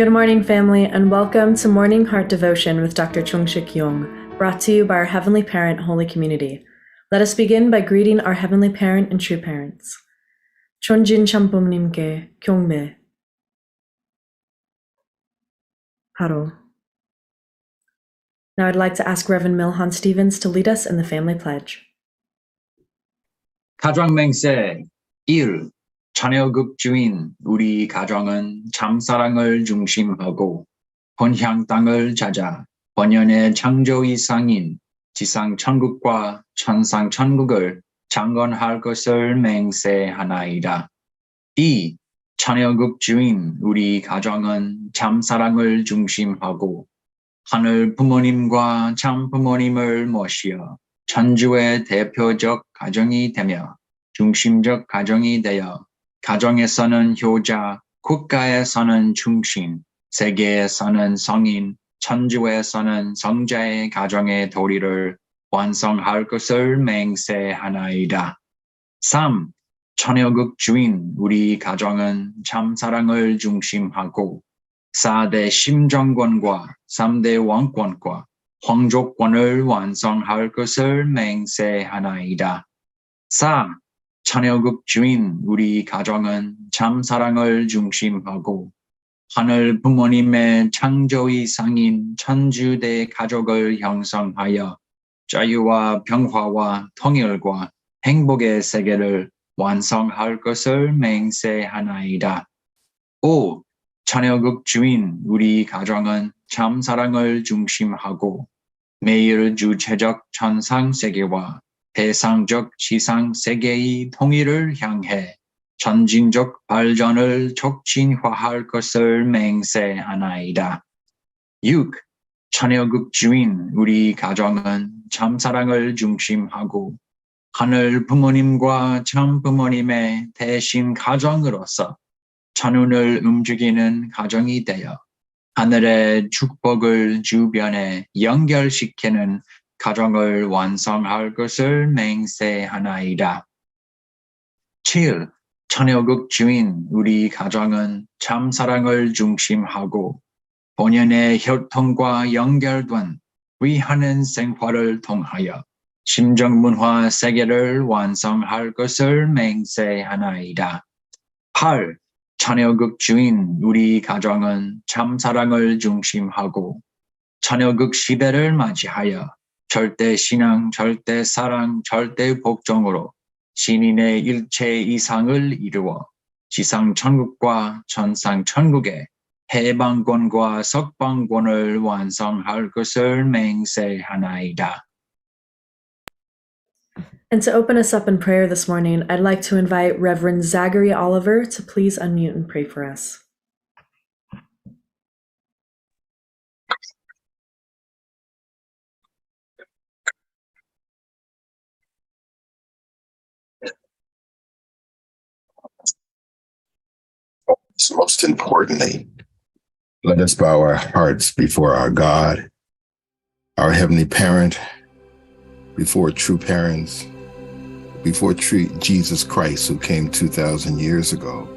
Good morning, family, and welcome to Morning Heart Devotion with Dr. Chung-Shik Yong, brought to you by our Heavenly Parent Holy Community. Let us begin by greeting our Heavenly Parent and true parents. 촌진 참부모님께 경배. 하루. Now I'd like to ask Reverend Milhan Stevens to lead us in the family pledge. 가정맹세 1. 자녀극 주인 우리 가정은 참사랑을 중심하고 본향 땅을 찾아 본연의 창조 이상인 지상 천국과 천상 천국을 창건할 것을 맹세하나이다. 2. 자녀극 주인 우리 가정은 참사랑을 중심하고 하늘 부모님과 참 부모님을 모시어 천주의 대표적 가정이 되며 중심적 가정이 되어 가정에서는 효자, 국가에서는 충신, 세계에서는 성인, 천주에서는 성자의 가정의 도리를 완성할 것을 맹세하나이다. 3. 자녀극 주인 우리 가정은 참사랑을 중심하고 4대 심정권과 3대 왕권과皇族권을 완성할 것을 맹세하나이다. 4. 자녀극 주인 우리 가정은 참사랑을 중심하고 하늘 부모님의 창조 이상인 천주대 가족을 형성하여 자유와 평화와 통일과 행복의 세계를 완성할 것을 맹세하나이다. 5. 자녀극 주인 우리 가정은 참사랑을 중심하고 매일 주체적 천상세계와 대상적 지상세계의 통일을 향해 전진적 발전을 촉진화할 것을 맹세하나이다. 6. 자녀극 주인 우리 가정은 참사랑을 중심하고 하늘 부모님과 참 부모님의 대신 가정으로서 천운을 움직이는 가정이 되어 하늘의 축복을 주변에 연결시키는 가정을 완성할 것을 맹세하나이다. 7. 자녀극 주인 우리 가정은 참사랑을 중심하고 본연의 혈통과 연결된 위하는 생활을 통하여 심정문화 세계를 완성할 것을 맹세하나이다. 8. 자녀극 주인 우리 가정은 참사랑을 중심하고 자녀극 시대를 맞이하여 절대 신앙, 절대 사랑, 절대 복종으로 신인의 일체 이상을 이루어 지상 천국과 천상 천국의 해방권과 석방권을 완성할 것을 맹세하나이다. And to open us up in prayer this morning, I'd like to invite Reverend Zachary Oliver to please unmute and pray for us. Most importantly, let us bow our hearts before our God, our Heavenly Parent, before true parents, before true Jesus Christ, who came 2,000 years ago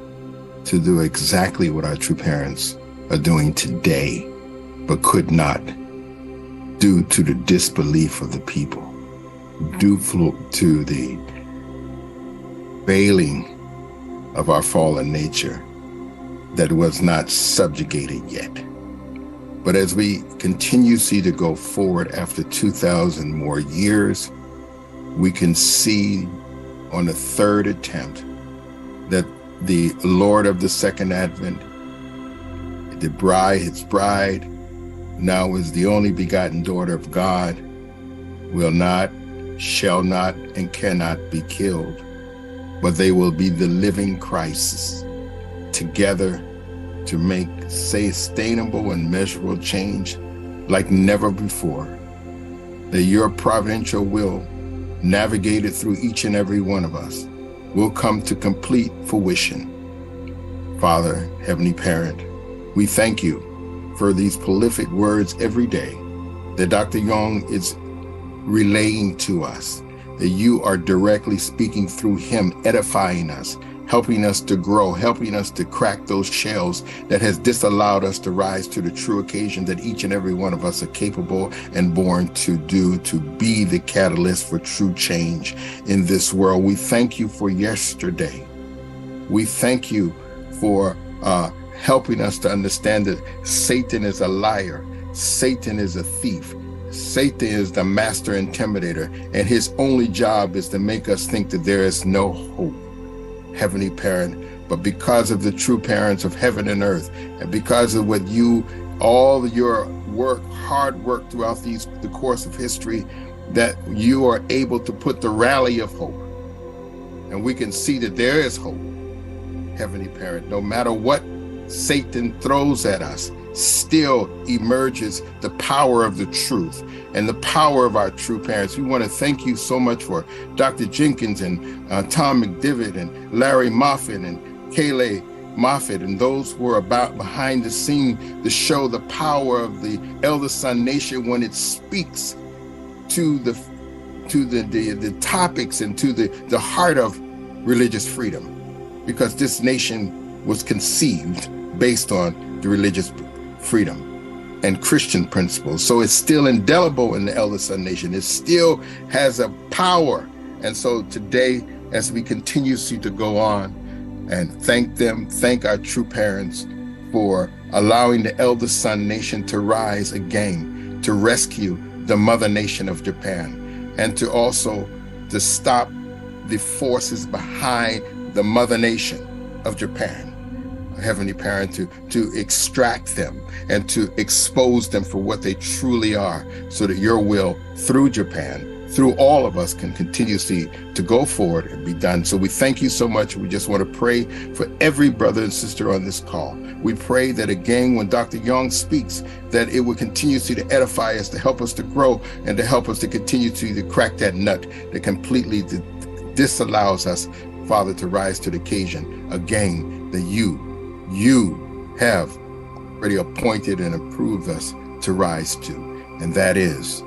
to do exactly what our true parents are doing today, but could not due to the disbelief of the people, due to the failing of our fallen nature that was not subjugated yet. But as we continue to go forward after 2,000 more years, we can see on the third attempt that the Lord of the Second Advent, the bride, his bride, now is the only begotten daughter of God, will not, shall not, and cannot be killed, but they will be the living Christs together to make sustainable and measurable change like never before. That your providential will, navigated through each and every one of us, will come to complete fruition. Father, Heavenly Parent, we thank you for these prolific words every day that Dr. Yong is relaying to us, that you are directly speaking through him, edifying us, helping us to grow, helping us to crack those shells that has disallowed us to rise to the true occasion that each and every one of us are capable and born to do, to be the catalyst for true change in this world. We thank you for yesterday. We thank you for helping us to understand that Satan is a liar. Satan is a thief. Satan is the master intimidator, and his only job is to make us think that there is no hope, Heavenly Parent. But because of the true parents of heaven and earth, and because of what all your work, hard work throughout the course of history, that you are able to put the rally of hope. And we can see that there is hope, Heavenly Parent. No matter what Satan throws at us, still emerges the power of the truth and the power of our true parents. We want to thank you so much for Dr. Jenkins and Tom McDivitt and Larry Moffitt and Kayleigh Moffitt and those who are behind the scene to show the power of the Elder Son Nation when it speaks to the topics and to the heart of religious freedom, because this nation was conceived based on the religious freedom and Christian principles. So it's still indelible in the Elder Son Nation. It still has a power. And so today, as we continue to go on and thank our true parents for allowing the Elder Son Nation to rise again, to rescue the mother nation of Japan, and to also to stop the forces behind the mother nation of Japan, Heavenly Parent, to extract them and to expose them for what they truly are, so that your will through Japan, through all of us, can continuously to go forward and be done. So we thank you so much. We just want to pray for every brother and sister on this call. We pray that again, when Dr. Yong speaks, that it will continuously to edify us, to help us to grow, and to help us to continue to crack that nut that completely disallows us, Father, to rise to the occasion again that you have already appointed and approved us to rise to, and that is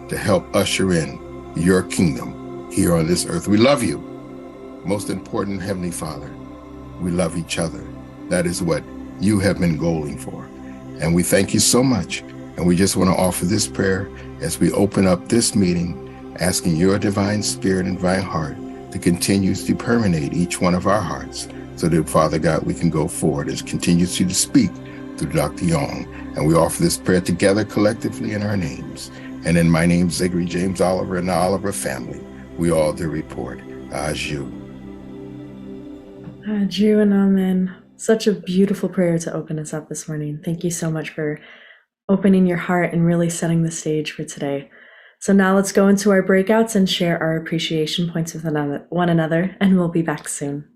to help usher in your kingdom here on this earth. We love you. Most important, Heavenly Father, we love each other. That is what you have been goaling for. And we thank you so much. And we just want to offer this prayer as we open up this meeting, asking your divine spirit and divine heart to continue to permeate each one of our hearts, so that, Father God, we can go forward as continues to speak through Dr. Yong. And we offer this prayer together collectively in our names. And in my name, Zachary James Oliver, and the Oliver family, we all do report. Adieu. Adieu and amen. Such a beautiful prayer to open us up this morning. Thank you so much for opening your heart and really setting the stage for today. So now let's go into our breakouts and share our appreciation points with one another, and we'll be back soon.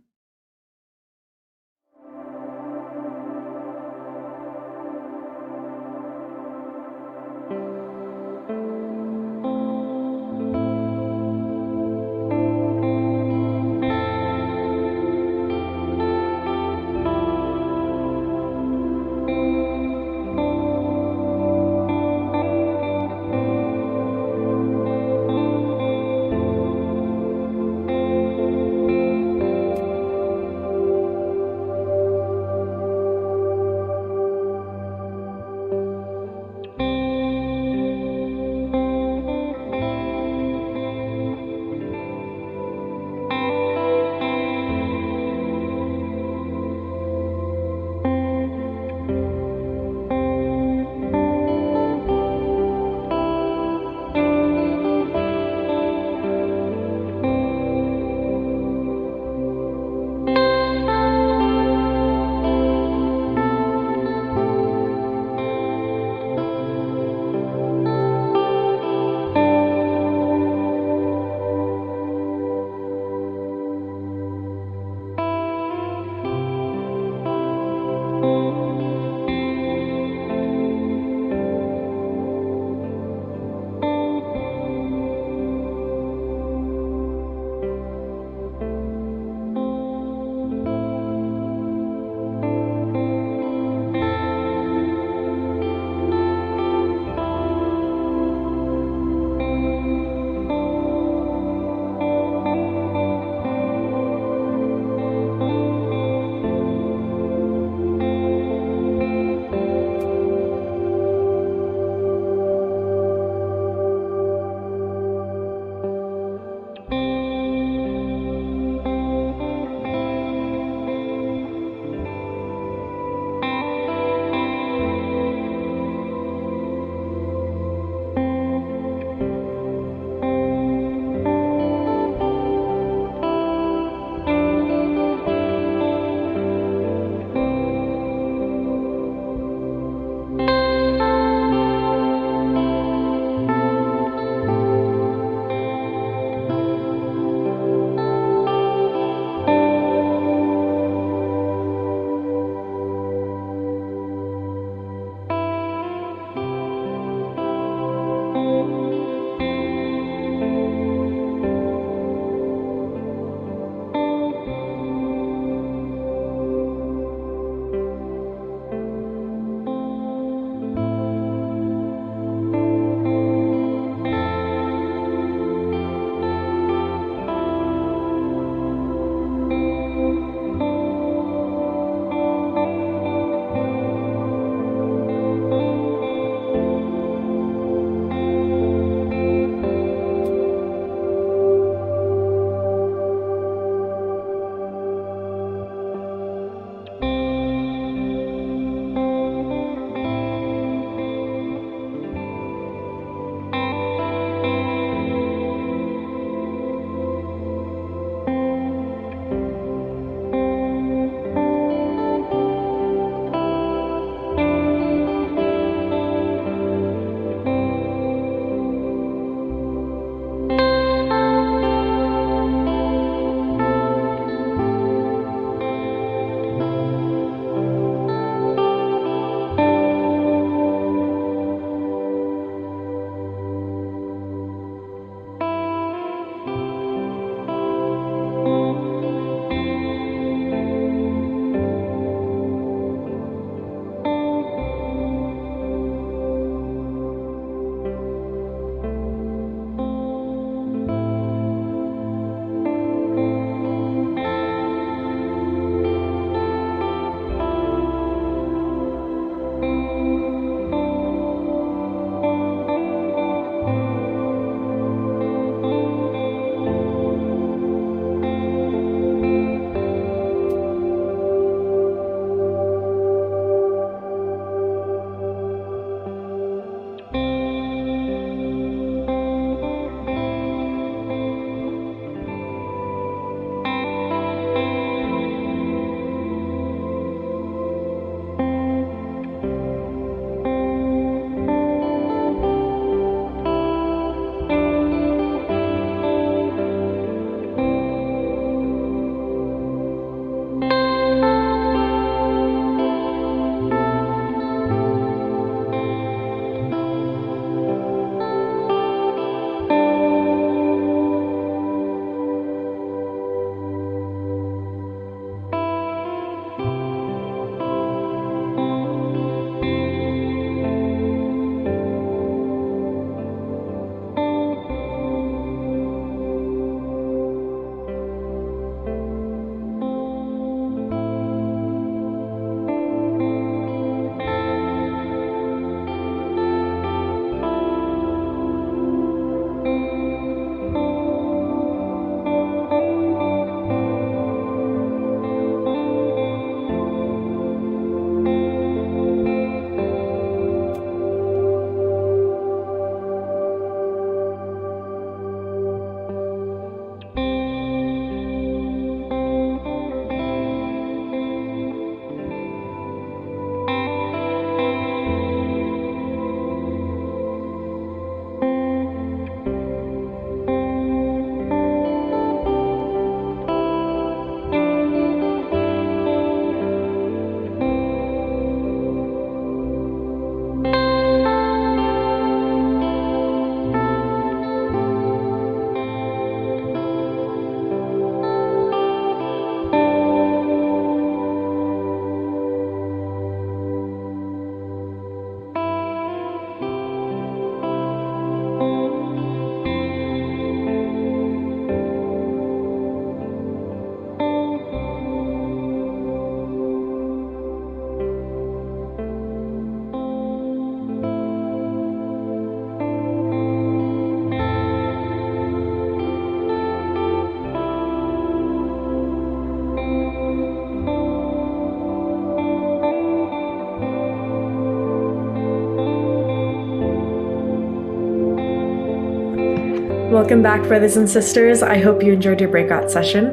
Welcome back, brothers and sisters. I hope you enjoyed your breakout session.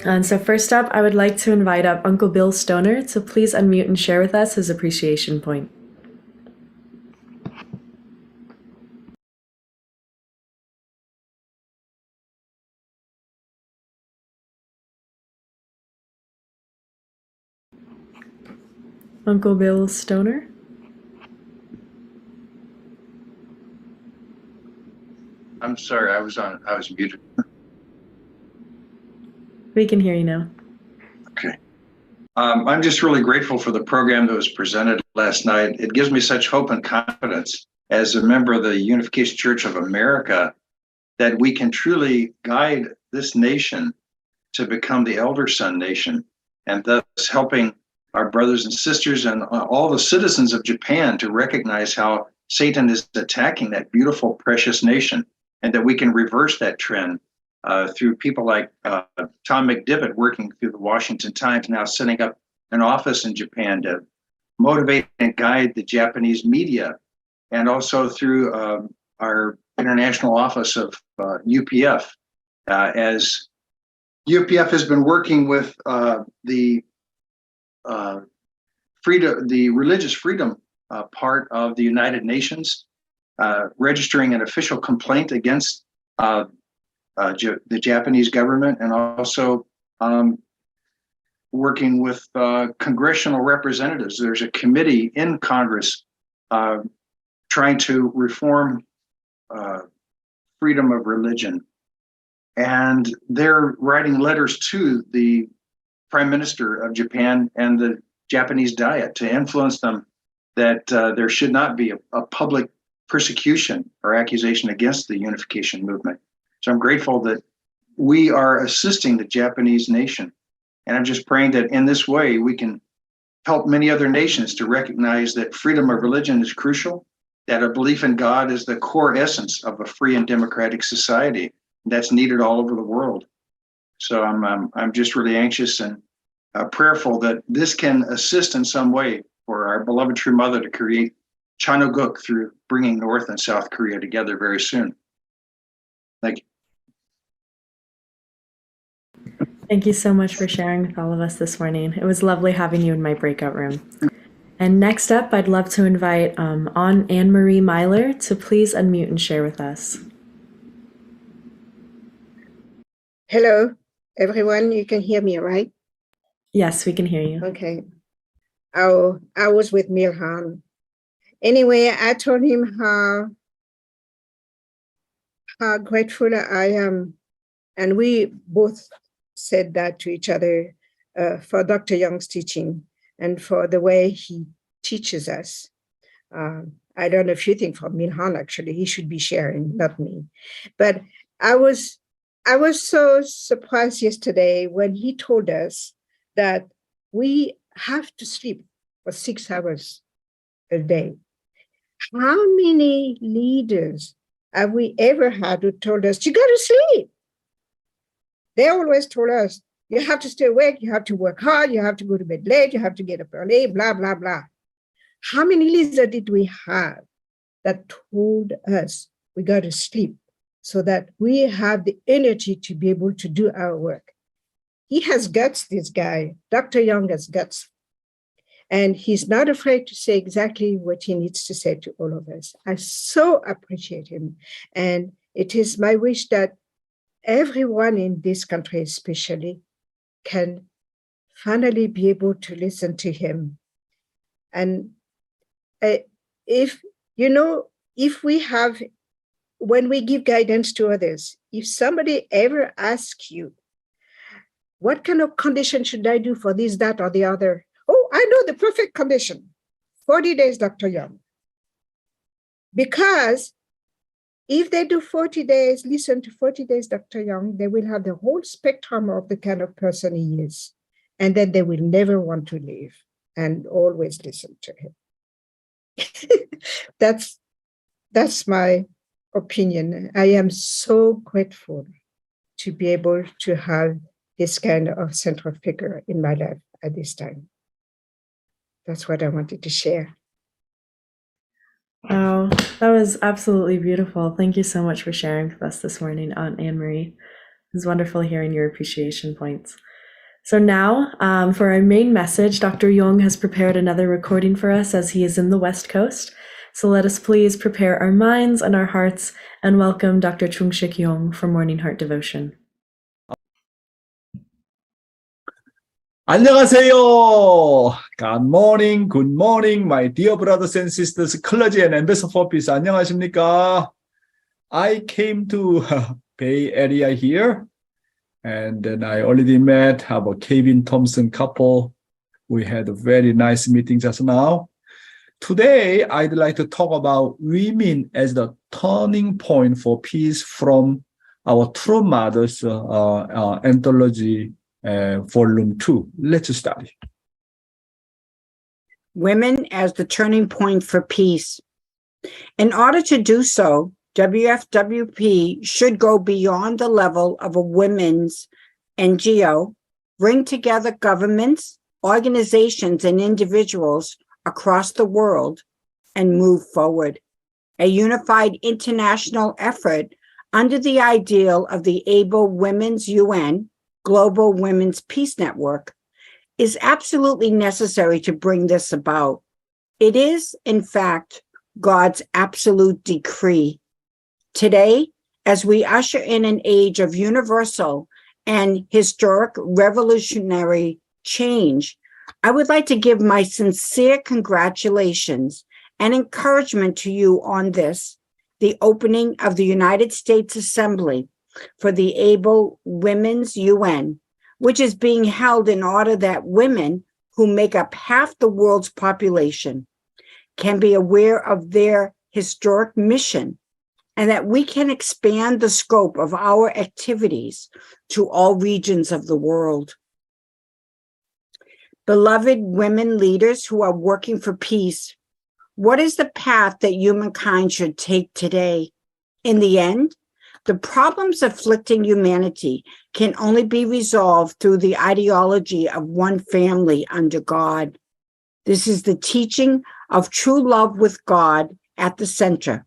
And so first up, I would like to invite up Uncle Bill Stoner to please unmute and share with us his appreciation point. Uncle Bill Stoner? I'm sorry, I was muted. We can hear you now. Okay. I'm just really grateful for the program that was presented last night. It gives me such hope and confidence as a member of the Unification Church of America that we can truly guide this nation to become the elder son nation, and thus helping our brothers and sisters and all the citizens of Japan to recognize how Satan is attacking that beautiful, precious nation, and that we can reverse that trend through people like Tom McDivitt working through the Washington Times, now setting up an office in Japan to motivate and guide the Japanese media, and also through our international office of UPF, as UPF has been working with the religious freedom part of the United Nations, registering an official complaint against the Japanese government, and also working with congressional representatives. There's a committee in Congress trying to reform freedom of religion. And they're writing letters to the Prime Minister of Japan and the Japanese Diet to influence them that there should not be a public persecution or accusation against the unification movement. So I'm grateful that we are assisting the Japanese nation. And I'm just praying that in this way, we can help many other nations to recognize that freedom of religion is crucial, that a belief in God is the core essence of a free and democratic society that's needed all over the world. So I'm just really anxious and prayerful that this can assist in some way for our beloved True Mother to create Chanoguk through bringing North and South Korea together very soon. Thank you. Thank you so much for sharing with all of us this morning. It was lovely having you in my breakout room. And next up, I'd love to invite Anne-Marie Myler to please unmute and share with us. Hello, everyone. You can hear me, right? Yes, we can hear you. Okay. I was with Milhan. Anyway, I told him how grateful I am. And we both said that to each other for Dr. Yong's teaching and for the way he teaches us. I learned a few things from Milhan, actually. He should be sharing, not me. But I was so surprised yesterday when he told us that we have to sleep for 6 hours a day. How many leaders have we ever had who told us, you got to sleep? They always told us, you have to stay awake, you have to work hard, you have to go to bed late, you have to get up early, blah, blah, blah. How many leaders did we have that told us we got to sleep so that we have the energy to be able to do our work? He has guts, this guy. Dr. Yong has guts. And he's not afraid to say exactly what he needs to say to all of us. I so appreciate him. And it is my wish that everyone in this country especially can finally be able to listen to him. And if when we give guidance to others, if somebody ever asks you, what kind of condition should I do for this, that, or the other? Oh, I know the perfect condition. 40 days, Dr. Yong. Because if they do 40 days, listen to 40 days, Dr. Yong, they will have the whole spectrum of the kind of person he is. And then they will never want to leave and always listen to him. That's my opinion. I am so grateful to be able to have this kind of central figure in my life at this time. That's what I wanted to share. Wow, that was absolutely beautiful. Thank you so much for sharing with us this morning, Aunt Anne Marie. It was wonderful hearing your appreciation points. So now, for our main message, Dr. Yong has prepared another recording for us as he is in the West Coast. So let us please prepare our minds and our hearts and welcome Dr. Chung-Shik Yong for Morning Heart Devotion. 안녕하세요. Good morning, my dear brothers and sisters, clergy and ambassador for peace. 안녕하십니까? I came to Bay Area here, and then I already met our Kevin Thompson couple. We had a very nice meeting just now. Today, I'd like to talk about women as the turning point for peace from our True Mothers anthology. Volume 2. Let's start. Women as the turning point for peace. In order to do so, WFWP should go beyond the level of a women's NGO, bring together governments, organizations, and individuals across the world, and move forward. A unified international effort under the ideal of the Able Women's UN, Global Women's Peace Network, is absolutely necessary to bring this about. It is, in fact, God's absolute decree. Today, as we usher in an age of universal and historic revolutionary change, I would like to give my sincere congratulations and encouragement to you on this, the opening of the United States Assembly for the Able Women's UN, which is being held in order that women who make up half the world's population can be aware of their historic mission and that we can expand the scope of our activities to all regions of the world. Beloved women leaders who are working for peace, what is the path that humankind should take today? In the end, the problems afflicting humanity can only be resolved through the ideology of one family under God. This is the teaching of true love with God at the center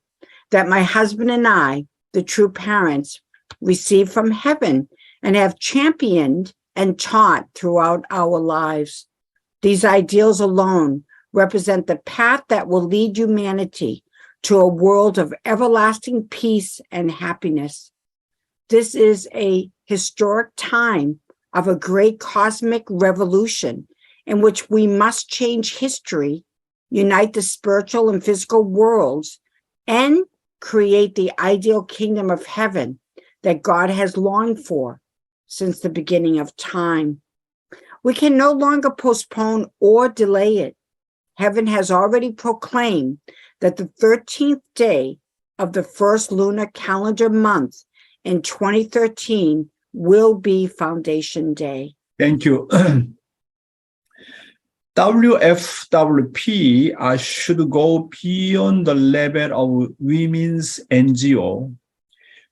that my husband and I, the true parents, received from heaven and have championed and taught throughout our lives. These ideals alone represent the path that will lead humanity to a world of everlasting peace and happiness. This is a historic time of a great cosmic revolution in which we must change history, unite the spiritual and physical worlds, and create the ideal kingdom of heaven that God has longed for since the beginning of time. We can no longer postpone or delay it. Heaven has already proclaimed that the 13th day of the first lunar calendar month in 2013 will be Foundation Day. Thank you. WFWP should go beyond the level of women's NGO,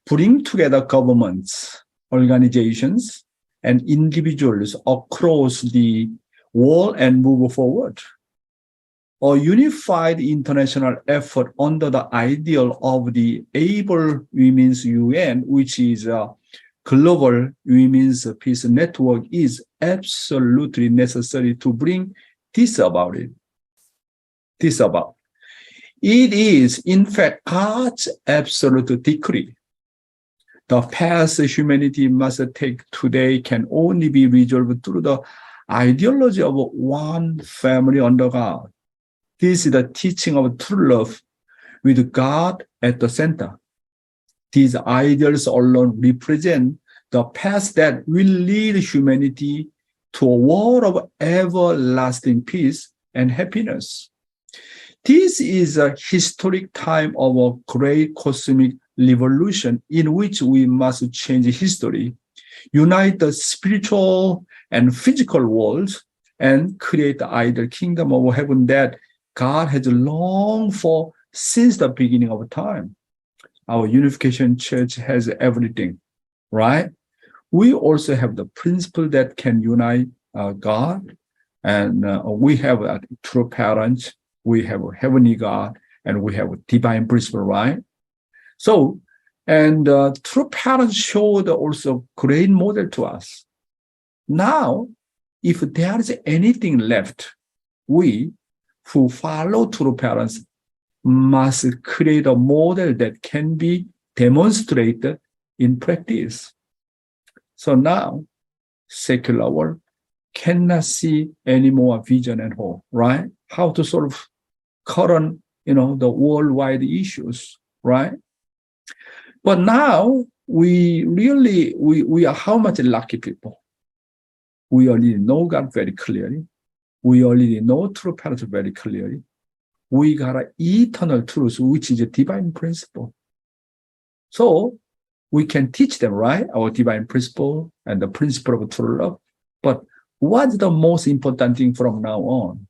bring together governments, organizations, and individuals across the world and move forward. A unified international effort under the ideal of the Able Women's UN, which is a global women's peace network, is absolutely necessary to bring this about. It is, in fact, God's absolute decree. The path humanity must take today can only be resolved through the ideology of one family under God. This is the teaching of true love with God at the center. These ideals alone represent the path that will lead humanity to a world of everlasting peace and happiness. This is a historic time of a great cosmic revolution in which we must change history, unite the spiritual and physical worlds, and create the ideal kingdom of heaven that God has longed for since the beginning of time. Our Unification Church has everything, right? We also have the principle that can unite God, and we have true parents, we have a heavenly God, and we have a divine principle, right? So, and true parents showed also great model to us. Now, if there is anything left, we who follow true parents must create a model that can be demonstrated in practice. So now, secular world cannot see any more vision and hope, right? How to solve current, the worldwide issues, right? But now we are how much lucky people. We already know God very clearly. We already know true parents very clearly. We got an eternal truth, which is a divine principle. So we can teach them, right? Our divine principle and the principle of true love. But what's the most important thing from now on?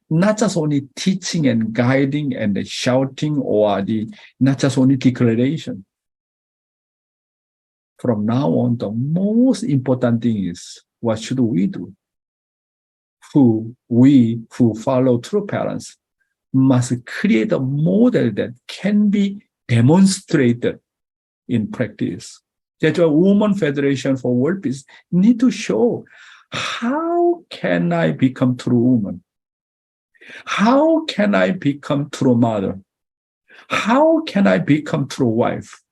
Not just only teaching and guiding and shouting or not just only declaration. From now on, the most important thing is, what should we do? We who follow true parents must create a model that can be demonstrated in practice. That's why Women Federation for World Peace need to show, how can I become true woman? How can I become true mother? How can I become true wife?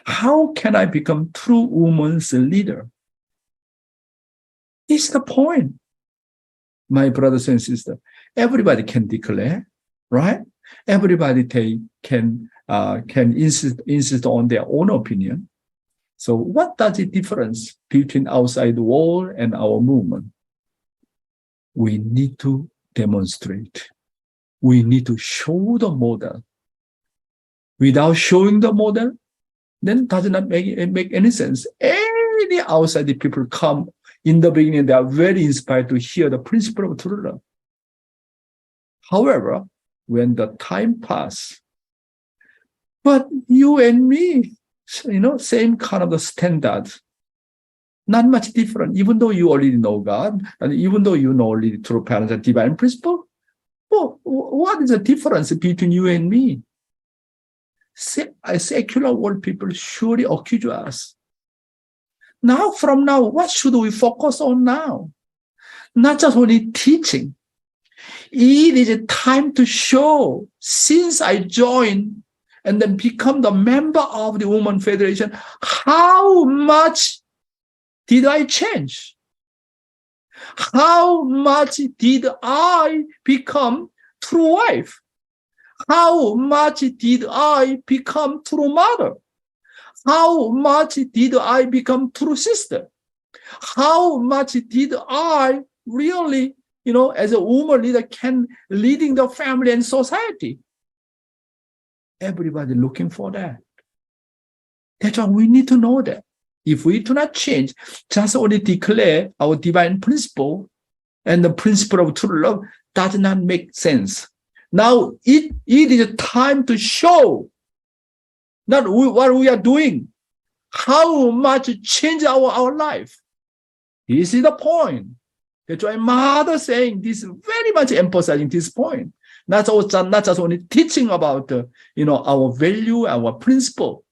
How can I become true woman's leader? It's the point. My brothers and sisters, everybody can declare, right? Everybody can insist on their own opinion. So what does the difference between outside the world and our movement? We need to demonstrate. We need to show the model. Without showing the model, then it does not make any sense. Any outside the people come in the beginning, they are very inspired to hear the principle of true love. However, when the time passes, but you and me, same kind of the standards, not much different, even though you already know God, and even though you know already true parents and divine principle. Well, what is the difference between you and me? Secular world people surely accuse us. Now, from now, what should we focus on now? Not just only teaching. It is time to show, since I joined and then become the member of the Women Federation, how much did I change? How much did I become true wife? How much did I become true mother? How much did I become true sister? How much did I really, as a woman leader, can leading the family and society? Everybody looking for that. That's why we need to know that. If we do not change, just only declare our divine principle and the principle of true love does not make sense. Now it is time to show not what we are doing, how much change our life. This is the point. That's why Mother saying this, very much emphasizing this point. Not just only teaching about our value, our principle.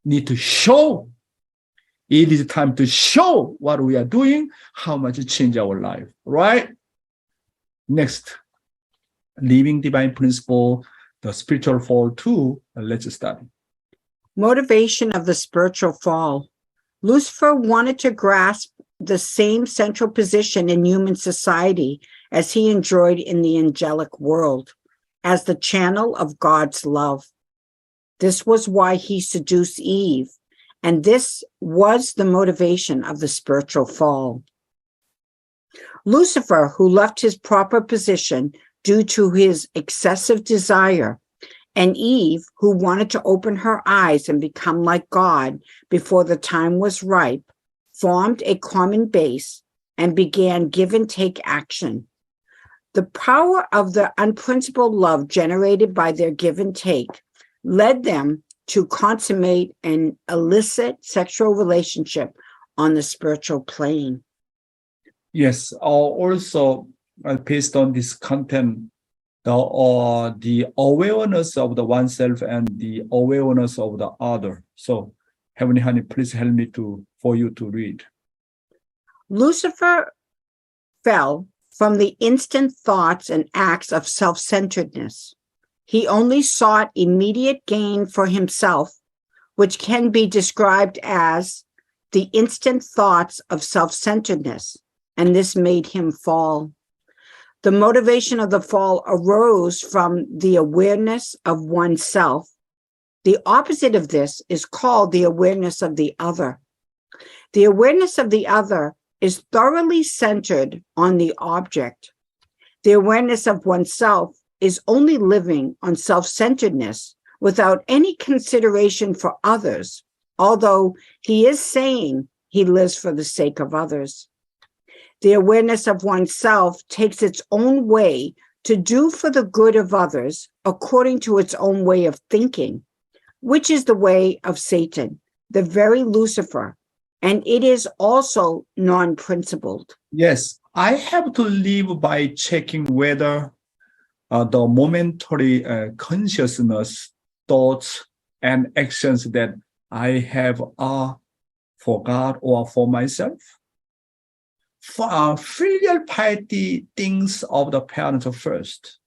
Need to show. It is time to show what we are doing, how much it change our life, right? Next, living divine principle, the spiritual fall 2. Let's start. Motivation of the spiritual fall. Lucifer wanted to grasp the same central position in human society as he enjoyed in the angelic world, as the channel of God's love. This was why he seduced Eve, and this was the motivation of the spiritual fall. Lucifer, who left his proper position due to his excessive desire, and Eve, who wanted to open her eyes and become like God before the time was ripe, formed a common base and began give and take action. The power of the unprincipled love generated by their give and take led them to consummate an illicit sexual relationship on the spiritual plane. Yes, also based on this content, the awareness of the oneself and the awareness of the other. So, Heavenly Honey, please help me for you to read. Lucifer fell from the instant thoughts and acts of self-centeredness. He only sought immediate gain for himself, which can be described as the instant thoughts of self-centeredness, and this made him fall. The motivation of the fall arose from the awareness of oneself. The opposite of this is called the awareness of the other. The awareness of the other is thoroughly centered on the object. The awareness of oneself is only living on self-centeredness without any consideration for others, although he is saying he lives for the sake of others. The awareness of oneself takes its own way to do for the good of others according to its own way of thinking, which is the way of Satan, the very Lucifer, and it is also non-principled. Yes, I have to live by checking whether the momentary consciousness, thoughts, and actions that I have are for God or for myself. Filial piety thinks of the parents first.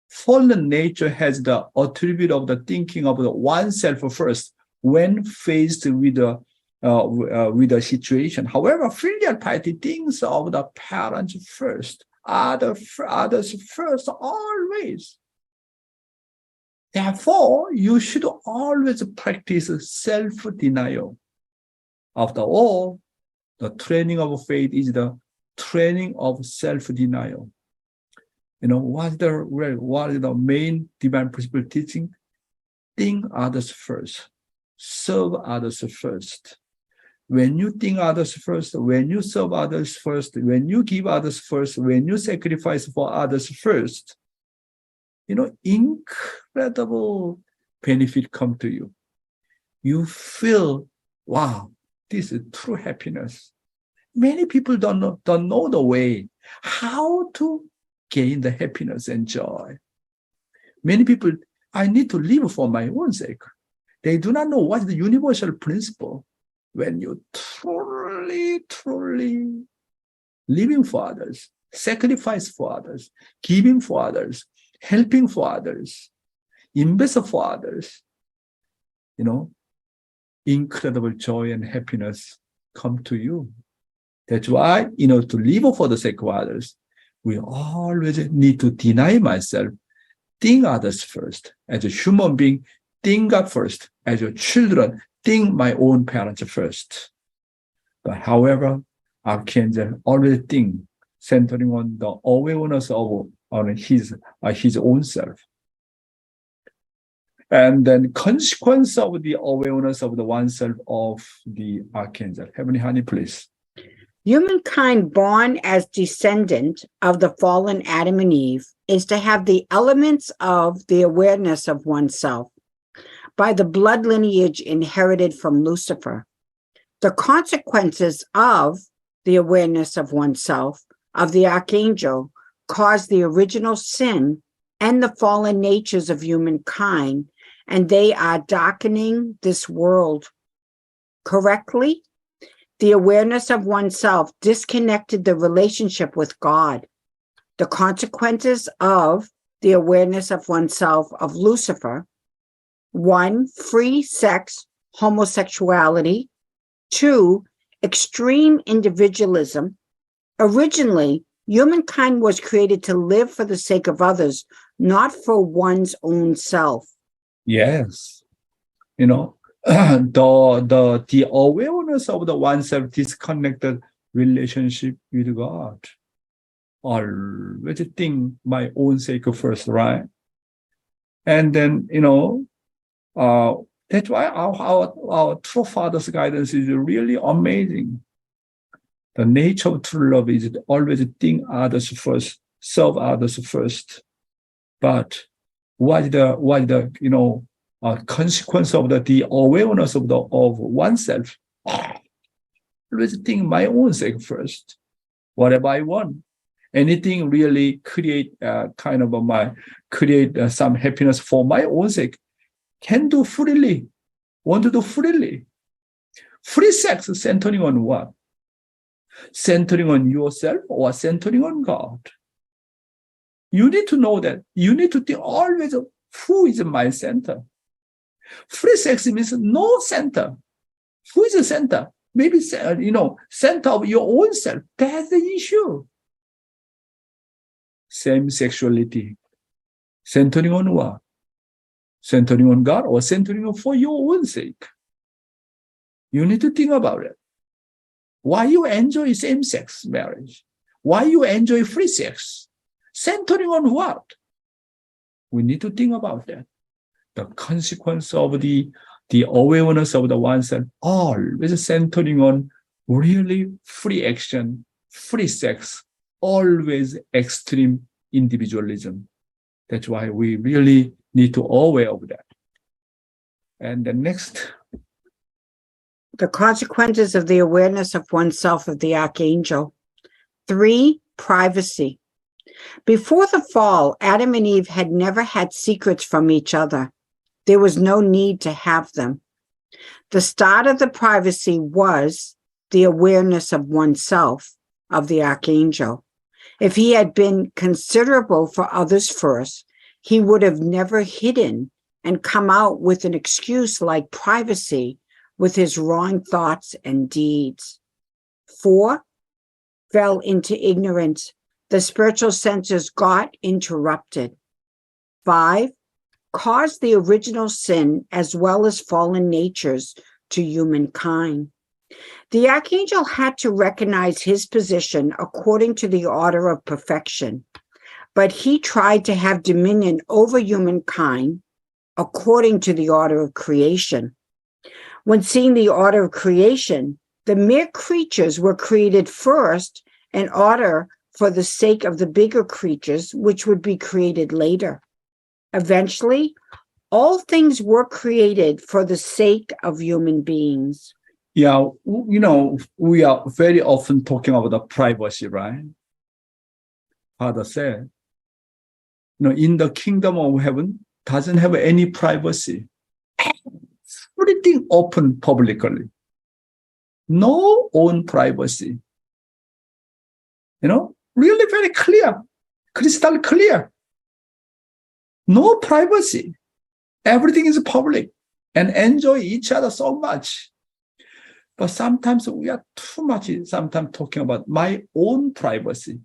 Fallen nature has the attribute of the thinking of the oneself first when faced with a situation. However, filial piety thinks of the parents first, others first, always. Therefore, you should always practice self-denial. After all, the training of faith is the training of self-denial. You know, what is the main divine principle teaching? Think others first. Serve others first. When you think others first, when you serve others first, when you give others first, when you sacrifice for others first, you know, incredible benefit come to you. You feel, wow, this is true happiness. Many people don't know the way how to gain the happiness and joy. Many people, I need to live for my own sake. They do not know what is the universal principle. When you truly living for others, sacrifice for others, giving for others, helping for others, invest for others, you know, incredible joy and happiness come to you. That's why, you know, to live for the sake of others, we always need to deny myself, think others first. As a human being, think God first. As your children, think my own parents first. But however, Archangel always think centering on the awareness of on his own self. And then consequence of the awareness of the oneself of the Archangel. Heavenly Honey, please. Humankind born as descendant of the fallen Adam and Eve is to have the elements of the awareness of oneself by the blood lineage inherited from Lucifer. The consequences of the awareness of oneself, of the archangel, caused the original sin and the fallen natures of humankind, and they are darkening this world. Correctly, the awareness of oneself disconnected the relationship with God. The consequences of the awareness of oneself of Lucifer: 1, free sex, homosexuality. 2, extreme individualism. Originally, humankind was created to live for the sake of others, not for one's own self. Yes. You know, the awareness of the oneself disconnected relationship with God. Always think my own sake first, right? And then, you know, that's why our true Father's guidance is really amazing. The nature of true love is always think others first, serve others first. But what the you know consequence of the awareness of oneself? Always think my own sake first. Whatever I want, anything really create some happiness for my own sake, can do freely, want to do freely. Free sex centering on what? Centering on yourself or centering on God? You need to know that. You need to think always, who is my center? Free sex means no center. Who is the center? Maybe, center of your own self. That's the issue. Same sexuality. Centering on what? Centering on God or centering on for your own sake? You need to think about it. Why you enjoy same-sex marriage? Why you enjoy free sex? Centering on what? We need to think about that. The consequence of the awareness of the oneself, always centering on really free action, free sex, always extreme individualism. That's why we really need to be aware of that. And the next. The consequences of the awareness of oneself of the archangel. 3, privacy. Before the fall, Adam and Eve had never had secrets from each other. There was no need to have them. The start of the privacy was the awareness of oneself of the archangel. If he had been considerable for others first, he would have never hidden and come out with an excuse like privacy with his wrong thoughts and deeds. 4, fell into ignorance. The spiritual senses got interrupted. 5, caused the original sin as well as fallen natures to humankind. The archangel had to recognize his position according to the order of perfection, but he tried to have dominion over humankind according to the order of creation. When seeing the order of creation, the mere creatures were created first in order for the sake of the bigger creatures, which would be created later. Eventually, all things were created for the sake of human beings. Yeah, we are very often talking about the privacy, right? Father said, in the kingdom of heaven, doesn't have any privacy. Everything open publicly. No own privacy. Really very clear, crystal clear. No privacy. Everything is public and enjoy each other so much. But sometimes we are too much sometimes talking about my own privacy.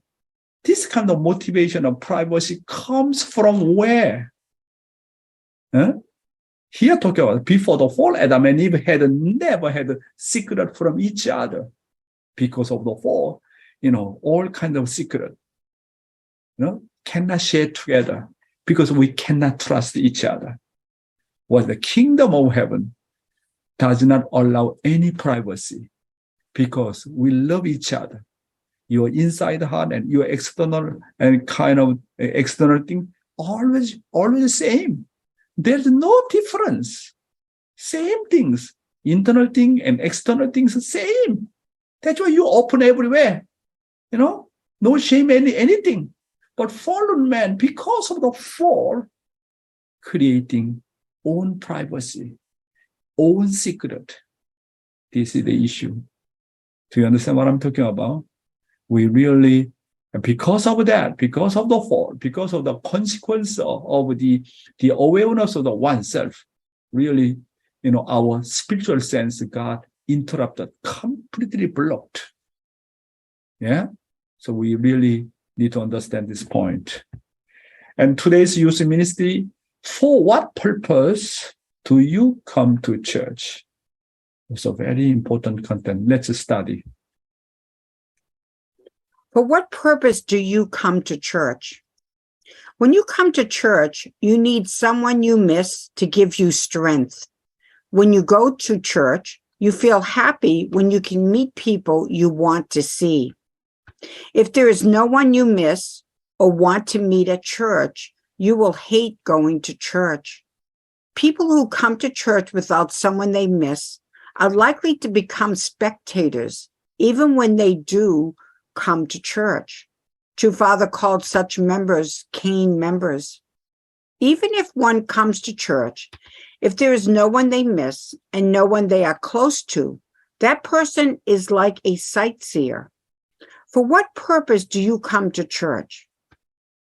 This kind of motivation of privacy comes from where? Here talking about before the fall, Adam and Eve never had a secret from each other. Because of the fall, all kind of secret, cannot share together because we cannot trust each other. Well, the kingdom of heaven does not allow any privacy because we love each other. Your inside heart and your external and kind of external thing, always the same. There's no difference. Same things. Internal thing and external things the same. That's why you open everywhere. No shame, anything. But fallen man, because of the fall, creating own privacy, own secret. This is the issue. Do you understand what I'm talking about? We really, because of that, because of the fall, because of the consequence of the awareness of the oneself, really, our spiritual sense got interrupted, completely blocked. Yeah? So we really need to understand this point. And today's youth ministry, for what purpose do you come to church? It's a very important content. Let's study. For what purpose do you come to church? When you come to church, you need someone you miss to give you strength. When you go to church, you feel happy when you can meet people you want to see. If there is no one you miss or want to meet at church, you will hate going to church. People who come to church without someone they miss are likely to become spectators, even when they do come to church. True Father called such members Cain members. Even if one comes to church, if there is no one they miss and no one they are close to, that person is like a sightseer. For what purpose do you come to church?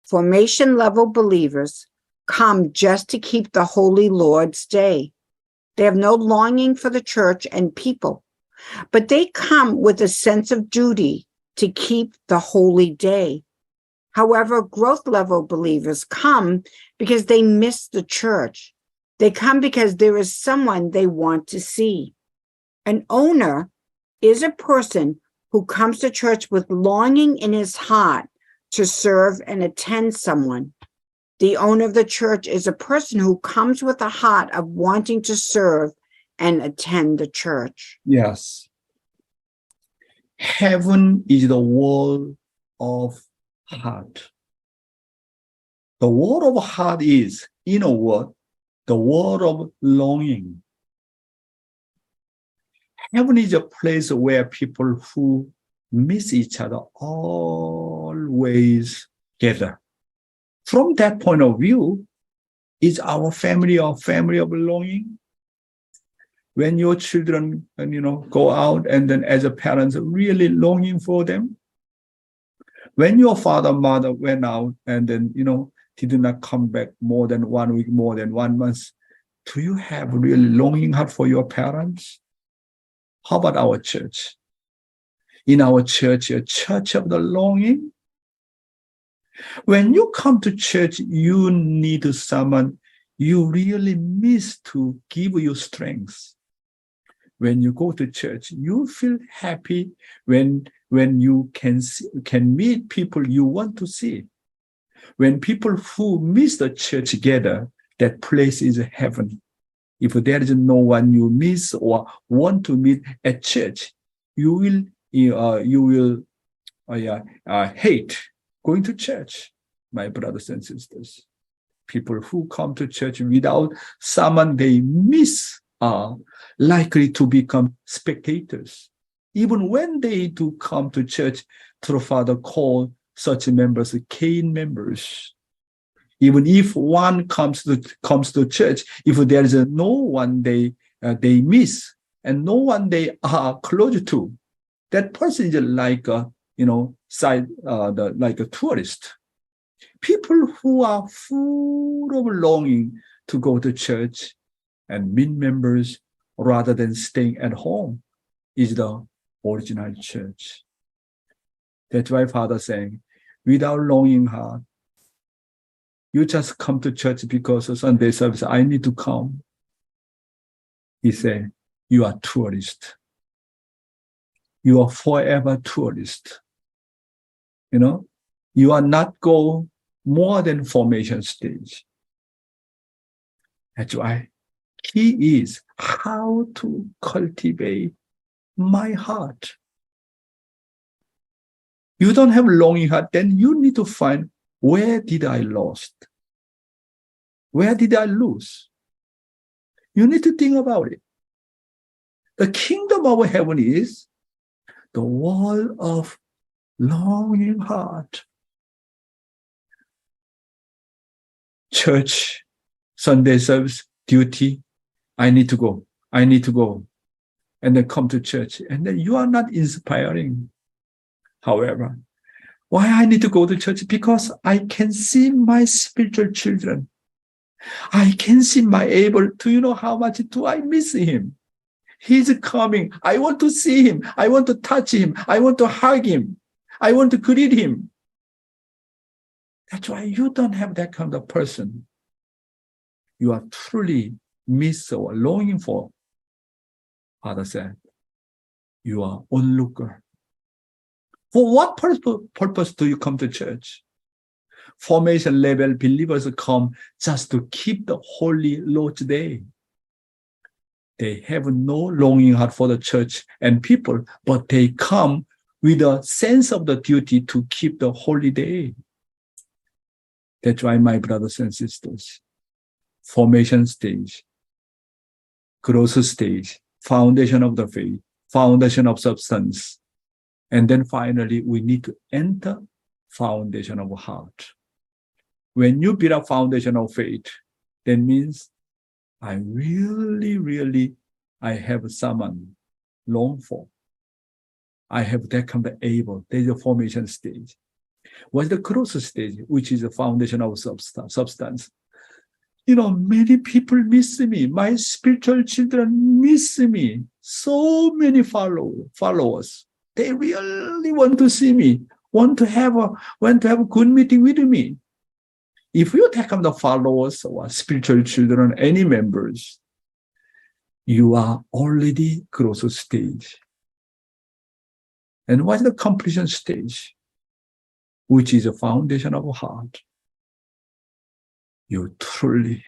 Formation level believers come just to keep the Holy Lord's Day. They have no longing for the church and people, but they come with a sense of duty to keep the holy day. However, growth level believers come because they miss the church. They come because there is someone they want to see. An owner is a person who comes to church with longing in his heart to serve and attend someone. The owner of the church is a person who comes with a heart of wanting to serve and attend the church. Yes. Heaven is the world of heart. The world of heart is, in a word, the world of longing. Heaven is a place where people who miss each other always gather. From that point of view, is our family a family of longing? When your children, go out and then as a parent really longing for them? When your father, mother went out and then, did not come back more than 1 week, more than 1 month, do you have really longing heart for your parents? How about our church? In our church, a church of the longing. When you come to church, you need someone you really miss to give you strength. When you go to church, you feel happy when you can meet people you want to see. When people who miss the church gather, that place is heaven. If there is no one you miss or want to meet at church, you will hate going to church, my brothers and sisters. People who come to church without someone they miss are likely to become spectators. Even when they do come to church, True Father called such members Cain members. Even if one comes to church, if there is no one they miss and no one they are close to, that person is like like a tourist. People who are full of longing to go to church and meet members rather than staying at home is the original church. That's why Father saying, without longing heart, you just come to church because of Sunday service. I need to come. He said, you are tourist. You are forever tourist. You are not go more than formation stage. That's why key is how to cultivate my heart. You don't have longing heart, then you need to find where did I lost? Where did I lose? You need to think about it. The kingdom of heaven is the world of longing heart. Church, Sunday service, duty. I need to go. And then come to church. And then you are not inspiring. However, why I need to go to church? Because I can see my spiritual children. I can see my able to, how much do I miss him? He's coming. I want to see him. I want to touch him. I want to hug him. I want to greet him. That's why you don't have that kind of person. You are truly miss or longing for. Father said, you are onlooker. For what purpose do you come to church? Formation level believers come just to keep the Holy Lord's Day. They have no longing heart for the church and people, but they come with a sense of the duty to keep the holy day. That's why, my brothers and sisters, formation stage, growth stage, foundation of the faith, foundation of substance, and then finally we need to enter foundation of heart. When you build a foundation of faith, that means I really have someone long for. I have that kind of able. There's a formation stage. What's the growth stage, which is the foundation of substance? Many people miss me. My spiritual children miss me. So many followers. They really want to see me, want to have a good meeting with me. If you take on the followers or spiritual children, any members, you are already growth stage. And what's the completion stage, which is the foundation of heart? You truly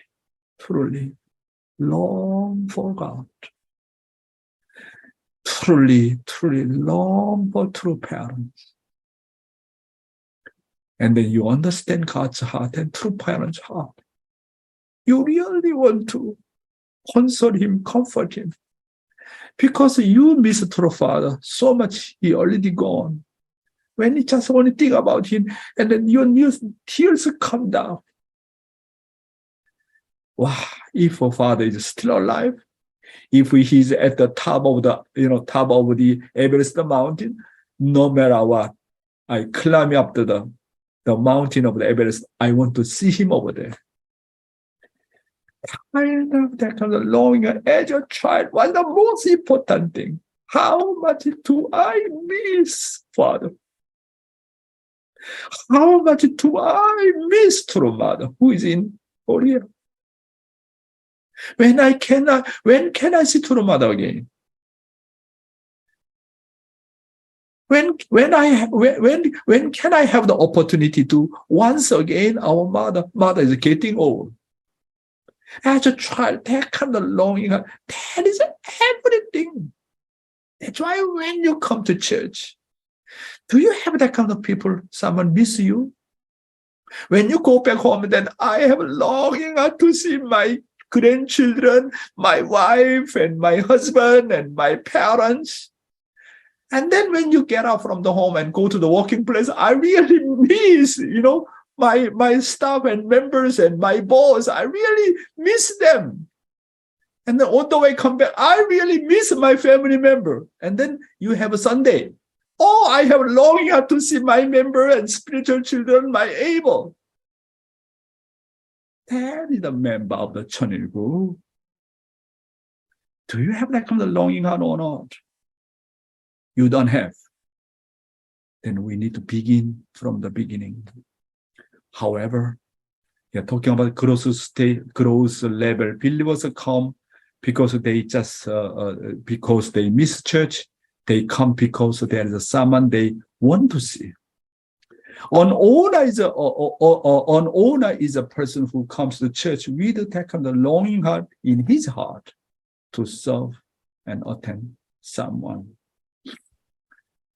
long for God. Truly long for true parents. And then you understand God's heart and true parents' heart. You really want to console him, comfort him. Because you miss true father so much, he already gone. When you just want to think about him, and then your tears come down. Wow, if a father is still alive, if he's at the top of the Everest mountain, no matter what, I climb up to the mountain of the Everest, I want to see him over there. I love that kind of longing as a child was the most important thing. How much do I miss Father? How much do I miss true Mother who is in Korea? When can I see true Mother again? When can I have the opportunity to once again our mother is getting old? As a child, that kind of longing, that is everything. That's why when you come to church, do you have that kind of people, someone miss you? When you go back home, then I have longing to see my grandchildren, my wife and my husband and my parents. And then when you get out from the home and go to the working place, I really miss, my staff and members and my boss. I really miss them. And then on the way come back, I really miss my family member. And then you have a Sunday. Oh, I have longing to see my member and spiritual children, my able. That is the member of the 천일국. Do you have that kind of longing or not? You don't have. Then we need to begin from the beginning. However, we are talking about growth level. Believers come because they because they miss church. They come because there is someone they want to see. An owner is a person who comes to church with that kind of longing heart in his heart to serve and attend someone.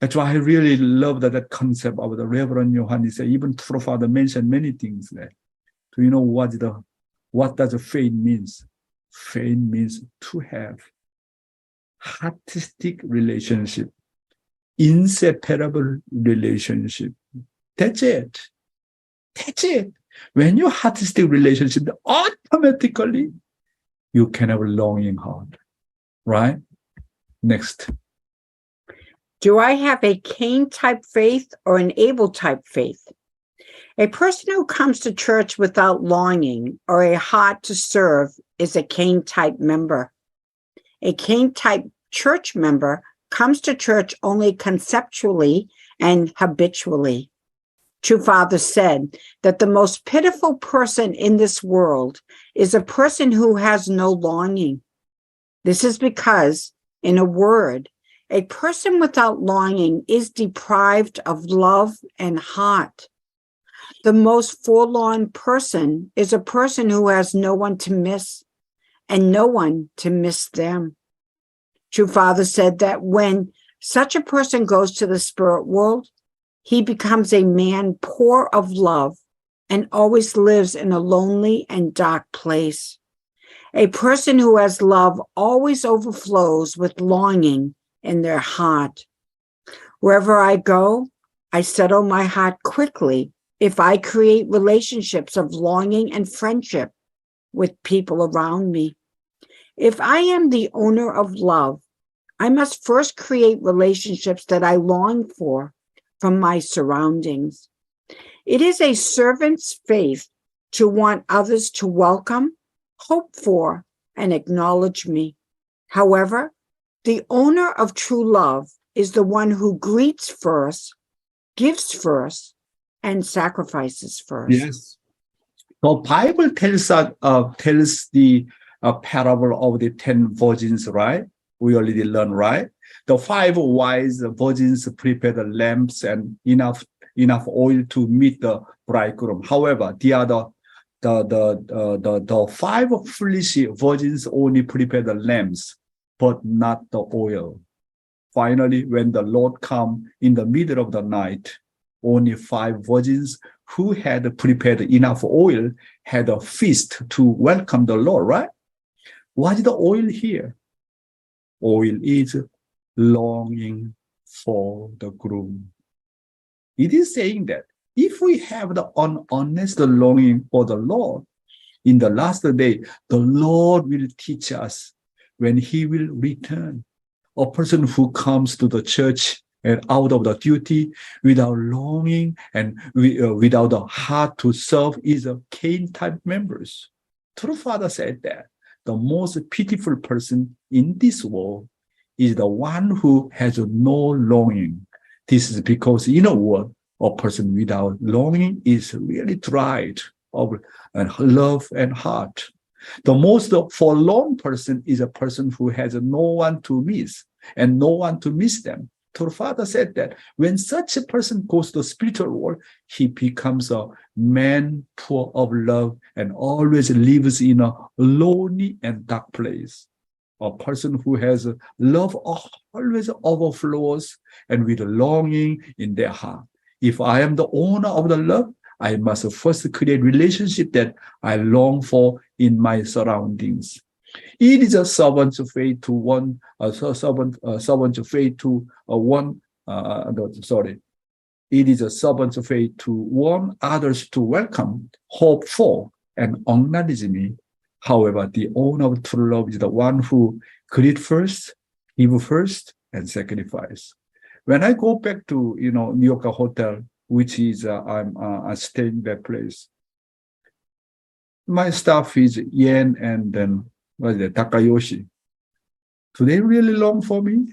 That's why I really love that concept of the Reverend Johannes. Even true father mentioned many things there. Do you know what does faith means? Faith means to have artistic relationship, inseparable relationship. That's it. That's it. When you have artistic relationship, automatically you can have a longing heart, right? Next. Do I have a Cain-type faith or an Abel-type faith? A person who comes to church without longing or a heart to serve is a Cain-type member. A Cain-type church member comes to church only conceptually and habitually. True Father said that the most pitiful person in this world is a person who has no longing. This is because, in a word, a person without longing is deprived of love and heart. The most forlorn person is a person who has no one to miss and no one to miss them. True Father said that when such a person goes to the spirit world, he becomes a man poor of love and always lives in a lonely and dark place. A person who has love always overflows with longing in their heart. Wherever I go, I settle my heart quickly if I create relationships of longing and friendship with people around me. If I am the owner of love, I must first create relationships that I long for from my surroundings. It is a servant's faith to want others to welcome, hope for, and acknowledge me. However, the owner of true love is the one who greets first, gives first, and sacrifices first. Yes. The Bible tells us tells the parable of the 10 virgins, right? We already learned, right? The 5 wise virgins prepared the lamps and enough oil to meet the bridegroom. However, the 5 foolish virgins only prepared the lamps, but not the oil. Finally, when the Lord came in the middle of the night, only 5 virgins who had prepared enough oil had a feast to welcome the Lord, right? What is the oil here? Oil is longing for the groom. It is saying that if we have the honest longing for the Lord, in the last day, the Lord will teach us when he will return. A person who comes to the church and out of the duty without longing and without the heart to serve is a Cain type members. True Father said that the most pitiful person in this world is the one who has no longing. This is because, you know what? A person without longing is really dried of love and heart. The most forlorn person is a person who has no one to miss and no one to miss them. The Father said that when such a person goes to the spiritual world, he becomes a man poor of love and always lives in a lonely and dark place. A person who has love always overflows and with longing in their heart. If I am the owner of the love, I must first create relationship that I long for in my surroundings. It is a servant's faith to one. Servant's faith to one. It is a servant's faith to want others to welcome, hope for, and acknowledge me. However, the owner of true love is the one who create first, give first, and sacrifice. When I go back to New York hotel, which is I'm staying that place, my staff is Yen and then Takayoshi. Do they really long for me?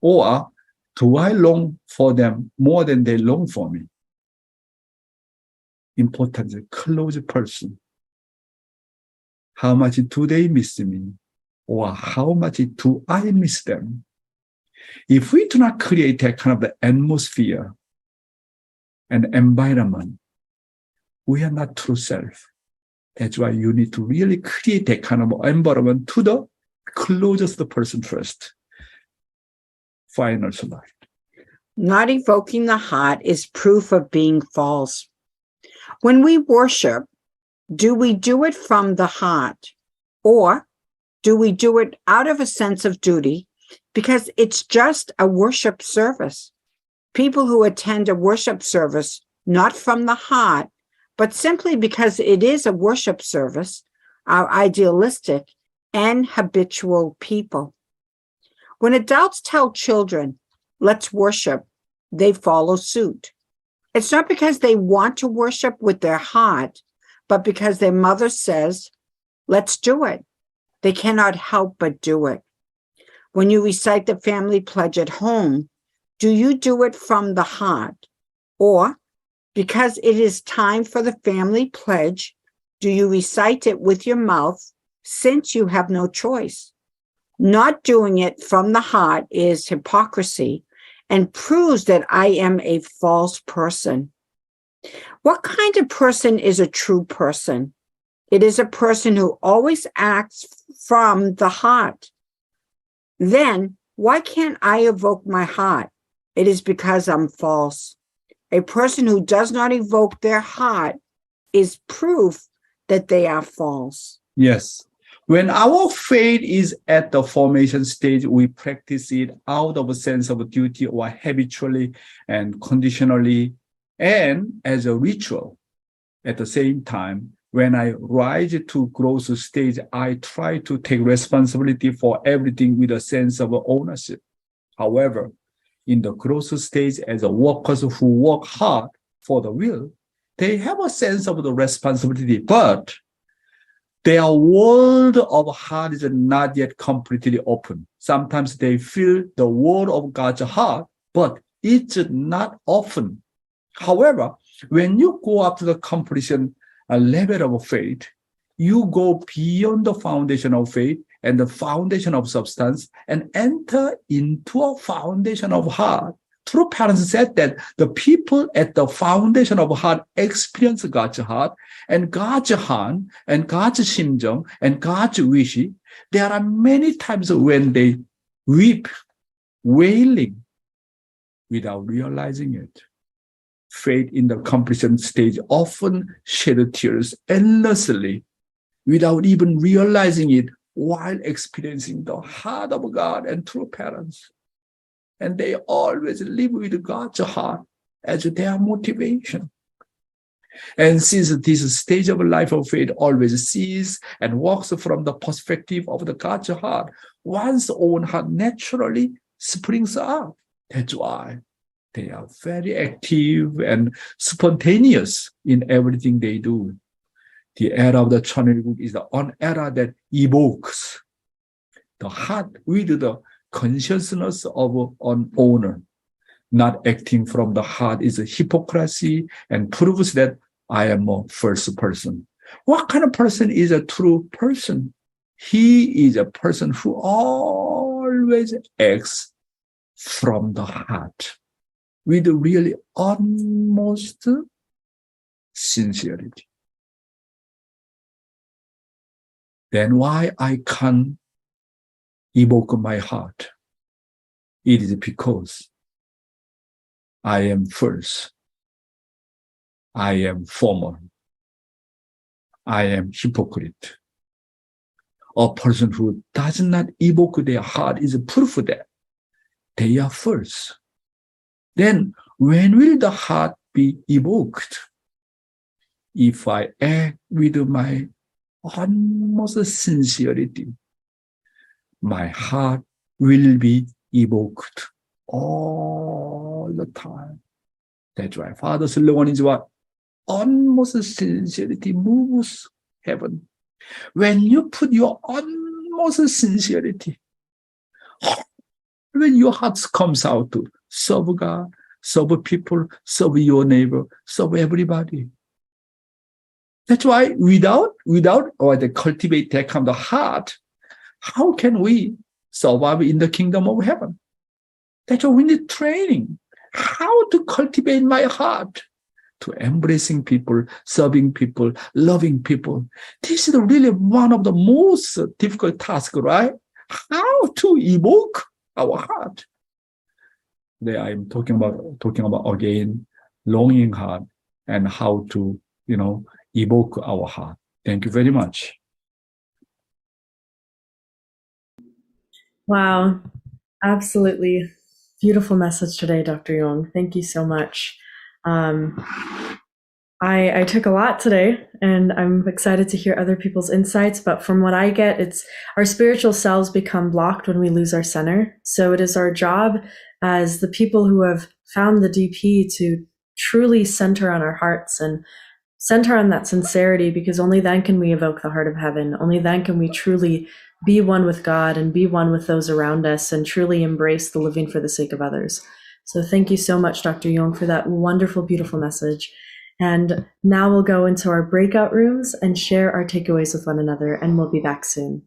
Or do I long for them more than they long for me? Important, close person. How much do they miss me? Or how much do I miss them? If we do not create that kind of atmosphere and environment, we are not true self. That's why you need to really create that kind of environment to the closest person first. Final slide. Not evoking the heart is proof of being false. When we worship, do we do it from the heart, or do we do it out of a sense of duty because it's just a worship service? People who attend a worship service, not from the heart, but simply because it is a worship service, are idealistic and habitual people. When adults tell children, let's worship, they follow suit. It's not because they want to worship with their heart, but because their mother says, let's do it. They cannot help but do it. When you recite the family pledge at home, do you do it from the heart? Or because it is time for the family pledge, do you recite it with your mouth since you have no choice? Not doing it from the heart is hypocrisy and proves that I am a false person. What kind of person is a true person? It is a person who always acts from the heart. Then, why can't I evoke my heart? It is because I'm false. A person who does not evoke their heart is proof that they are false. Yes. When our faith is at the formation stage, we practice it out of a sense of duty or habitually and conditionally and as a ritual. At the same time, when I rise to growth stage, I try to take responsibility for everything with a sense of ownership. However, in the growth stage, as workers who work hard for the will, they have a sense of the responsibility, but their world of heart is not yet completely open. Sometimes they feel the world of God's heart, but it's not often. However, when you go up to the completion level of faith, you go beyond the foundation of faith and the foundation of substance and enter into a foundation of heart. True parents said that the people at the foundation of heart experience God's heart and God's hand and God's 심정 and God's wish. There are many times when they weep, wailing, without realizing it. Faith in the completion stage often shed tears endlessly without even realizing it while experiencing the heart of God and true parents. And they always live with God's heart as their motivation. And since this stage of life of faith always sees and walks from the perspective of the God's heart, one's own heart naturally springs up. That's why they are very active and spontaneous in everything they do. The era of the 천일국 is the one era that evokes the heart with the consciousness of an owner. Not acting from the heart is a hypocrisy and proves that I am a first person. What kind of person is a true person? He is a person who always acts from the heart with really utmost sincerity. Then why I can't evoke my heart? It is because I am first. I am formal. I am hypocrite. A person who does not evoke their heart is proof that they are first. Then when will the heart be evoked? If I act with my utmost sincerity, my heart will be evoked all the time. That's why Father's slogan is what? Utmost sincerity moves heaven. When you put your utmost sincerity, when your heart comes out to serve God, serve people, serve your neighbor, serve everybody. That's why without or they cultivate that kind of heart, how can we survive in the kingdom of heaven? That's why we need training. How to cultivate my heart to embracing people, serving people, loving people. This is really one of the most difficult tasks, right? How to evoke our heart. There I'm talking about again, longing heart and how to, evoke our heart. Thank you very much. Wow, absolutely beautiful message today, Dr. Yong. Thank you so much. I took a lot today, and I'm excited to hear other people's insights. But from what I get, it's our spiritual selves become blocked when we lose our center. So it is our job as the people who have found the DP to truly center on our hearts and center on that sincerity, because only then can we evoke the heart of heaven. Only then can we truly be one with God and be one with those around us and truly embrace the living for the sake of others. So thank you so much, Dr. Yong, for that wonderful, beautiful message. And now we'll go into our breakout rooms and share our takeaways with one another, and we'll be back soon.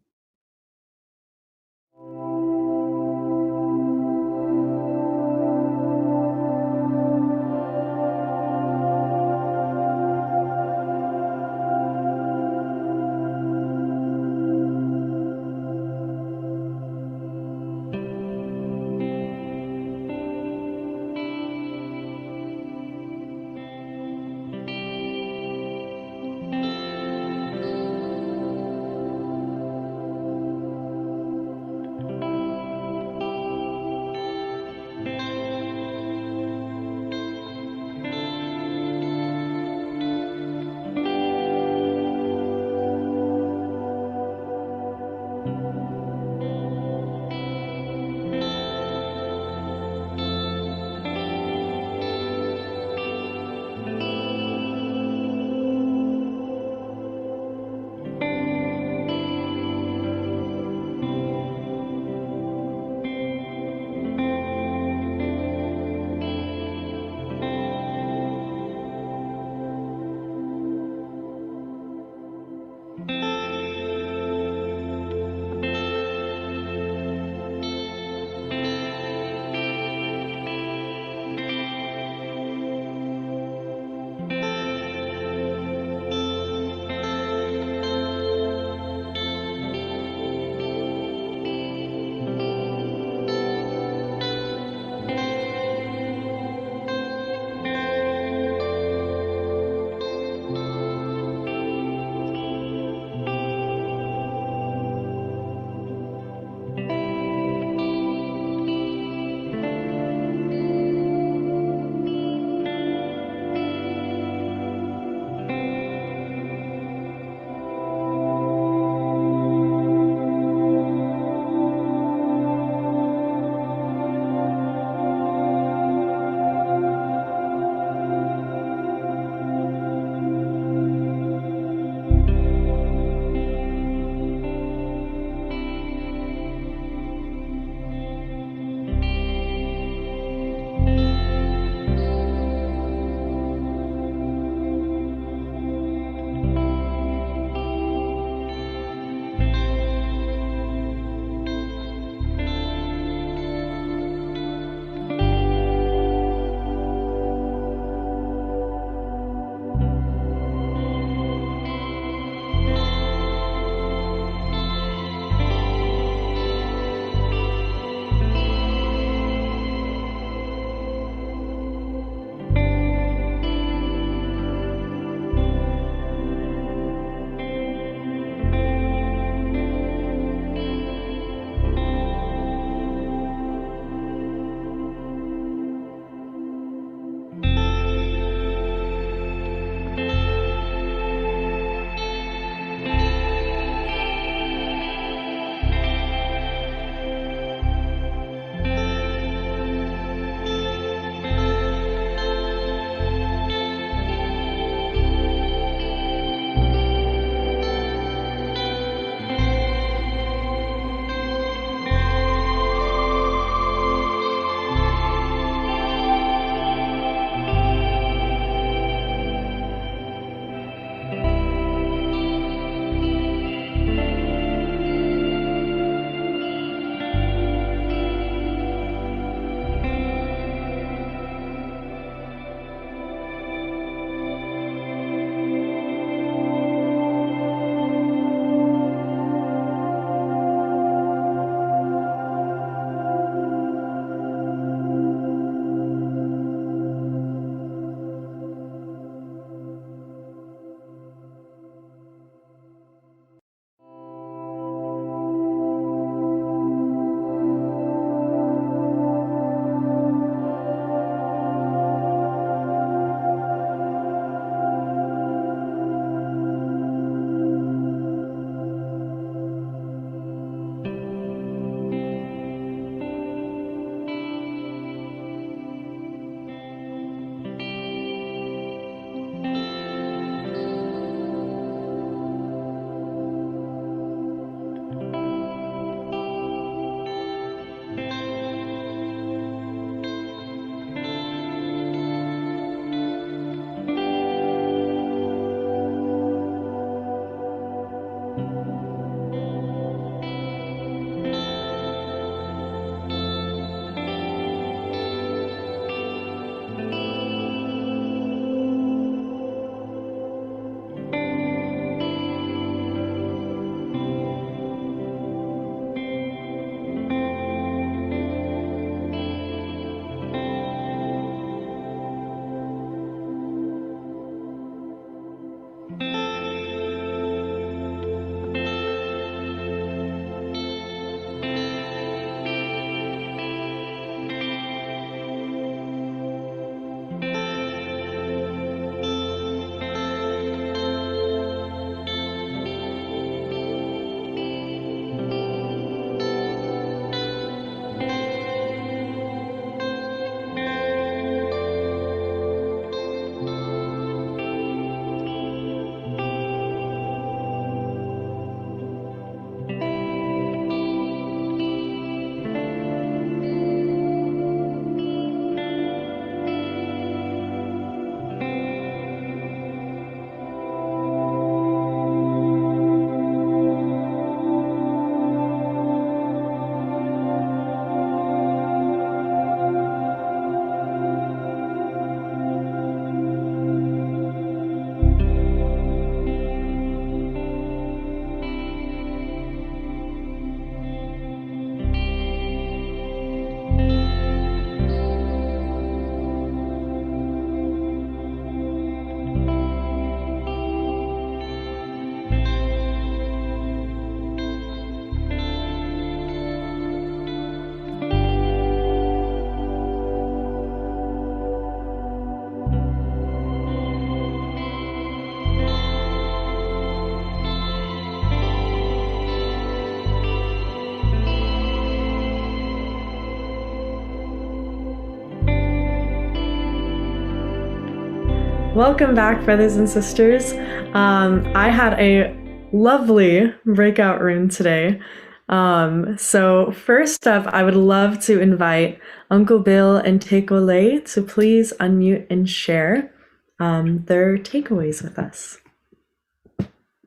Welcome back, brothers and sisters. I had a lovely breakout room today. So first up, I would love to invite Uncle Bill and Tekole to please unmute and share their takeaways with us.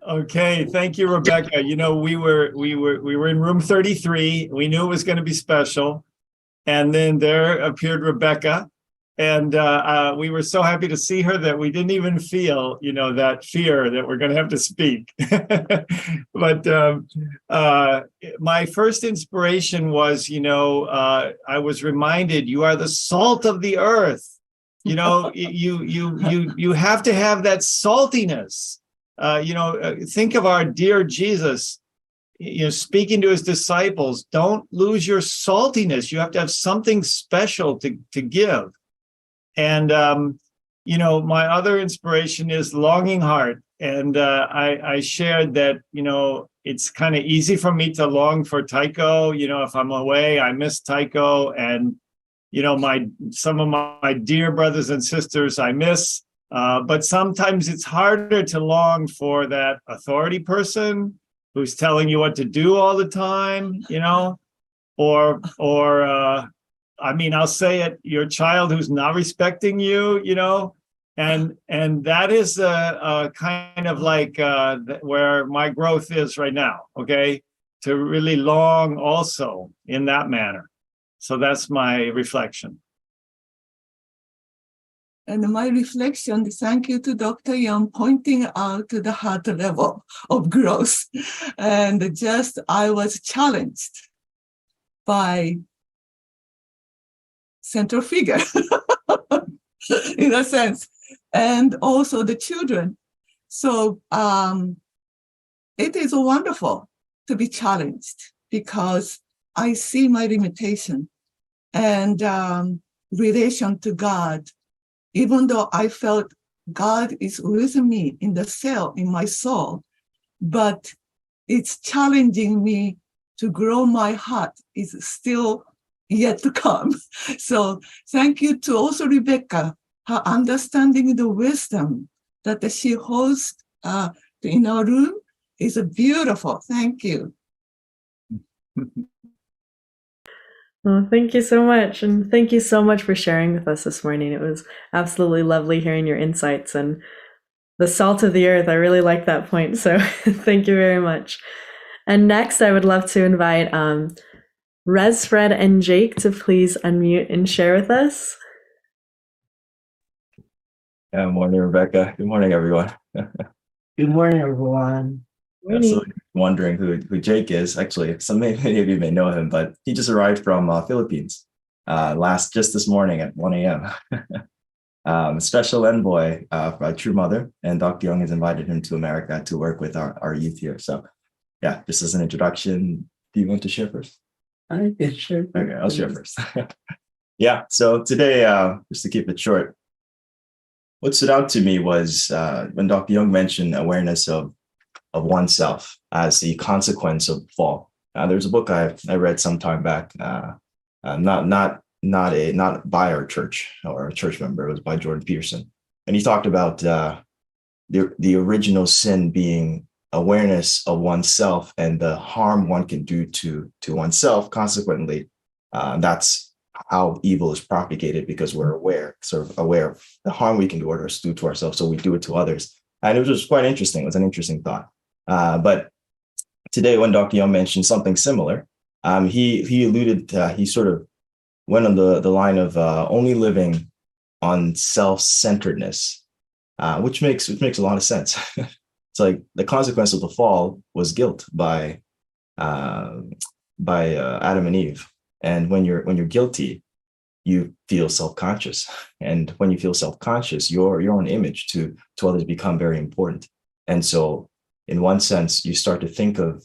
Okay, thank you, Rebecca. You know, we were in room 33. We knew it was going to be special, and then there appeared Rebecca, and we were so happy to see her that we didn't even feel, you know, that fear that we're going to have to speak. But my first inspiration was, you know, I was reminded, you are the salt of the earth. You know, you have to have that saltiness. Think of our dear Jesus, you know, speaking to his disciples, don't lose your saltiness. You have to have something special to give. And, you know, my other inspiration is Longing Heart. And I shared that, you know, it's kind of easy for me to long for Tycho. You know, if I'm away, I miss Tycho. And, you know, some of my dear brothers and sisters I miss. But sometimes it's harder to long for that authority person who's telling you what to do all the time, you know, or I mean, I'll say it, your child who's not respecting you, you know, and that is a kind of like where my growth is right now, okay, to really long also in that manner. So that's my reflection. And my reflection, thank you to Dr. Yong pointing out the heart level of growth. And just I was challenged by central figure in a sense, and also the children. So it is wonderful to be challenged because I see my limitation and relation to God. Even though I felt God is with me in the cell, in my soul, but it's challenging me to grow my heart. It's still yet to come. So thank you to also Rebecca, her understanding the wisdom that she holds in our room is beautiful. Thank you. Well, thank you so much. And thank you so much for sharing with us this morning. It was absolutely lovely hearing your insights and the salt of the earth. I really like that point. So thank you very much. And next, I would love to invite Rez, Fred, and Jake to please unmute and share with us. Good morning, Rebecca. Good morning, everyone. Good morning, everyone. So wondering who Jake is. Actually, many of you may know him, but he just arrived from Philippines just this morning at 1 a.m. Special envoy by True Mother, and Dr. Yong has invited him to America to work with our youth here. So yeah, just as an introduction, do you want to share first? I can share. Okay, I'll share first. Yeah, so today, just to keep it short, what stood out to me was when Dr. Yong mentioned awareness of oneself as the consequence of fall. There's a book I read some time back, not by our church or a church member. It was by Jordan Peterson, and he talked about the original sin being awareness of oneself and the harm one can do to oneself. Consequently, that's how evil is propagated, because we're aware of the harm we can do to ourselves, so we do it to others. And it was just quite interesting. It was an interesting thought. But today, when Dr. Yong mentioned something similar, he alluded, he sort of went on the line of only living on self-centeredness, which makes a lot of sense. It's like the consequence of the fall was guilt by Adam and Eve, and when you're guilty, you feel self-conscious, and when you feel self-conscious, your own image to others become very important, and so, in one sense, you start to think of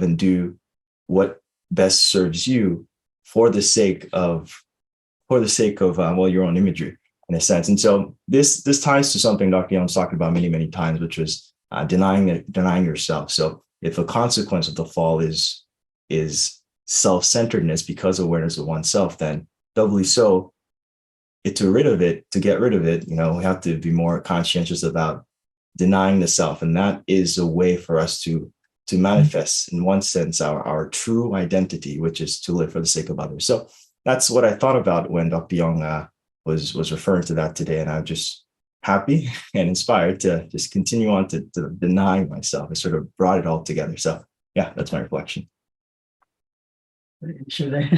and do what best serves you for the sake of your own imagery, in a sense. And so this ties to something Dr. Yong's talked about many times, which was denying yourself. So if a consequence of the fall is self-centeredness because of awareness of oneself, then doubly so, get rid of it, we have to be more conscientious about denying the self. And that is a way for us to manifest, in one sense, our true identity, which is to live for the sake of others. So that's what I thought about when Dr. Yong was referring to that today. And I'm just happy and inspired to just continue on to deny myself. I sort of brought it all together. So yeah, that's my reflection. Should I?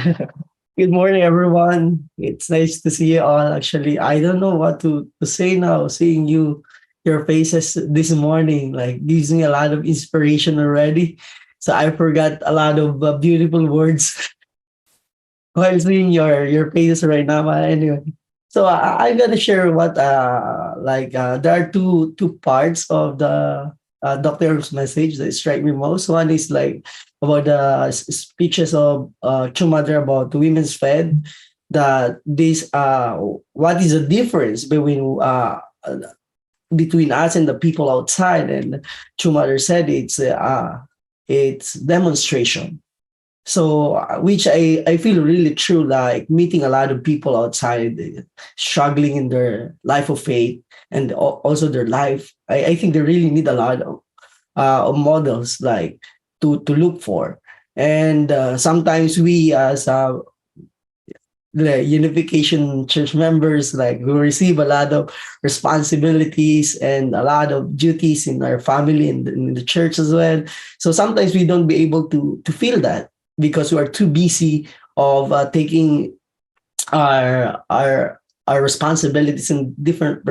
Good morning, everyone. It's nice to see you all. Actually, I don't know what to say now. Seeing your faces this morning, like, gives me a lot of inspiration already. So I forgot a lot of beautiful words while seeing your faces right now. But anyway, so I'm gonna share what there are two parts of the Dr. message that strike me most. One is like about the speeches of Chumader about women's fed, that this what is the difference between us and the people outside. And Chumader said it's demonstration. So which I feel really true, like meeting a lot of people outside struggling in their life of faith and also their life. I think they really need a lot of models, like to look for. And sometimes we, as the Unification Church members, like, we receive a lot of responsibilities and a lot of duties in our family and in the church as well. So sometimes we don't be able to feel that because we are too busy of taking our responsibilities in different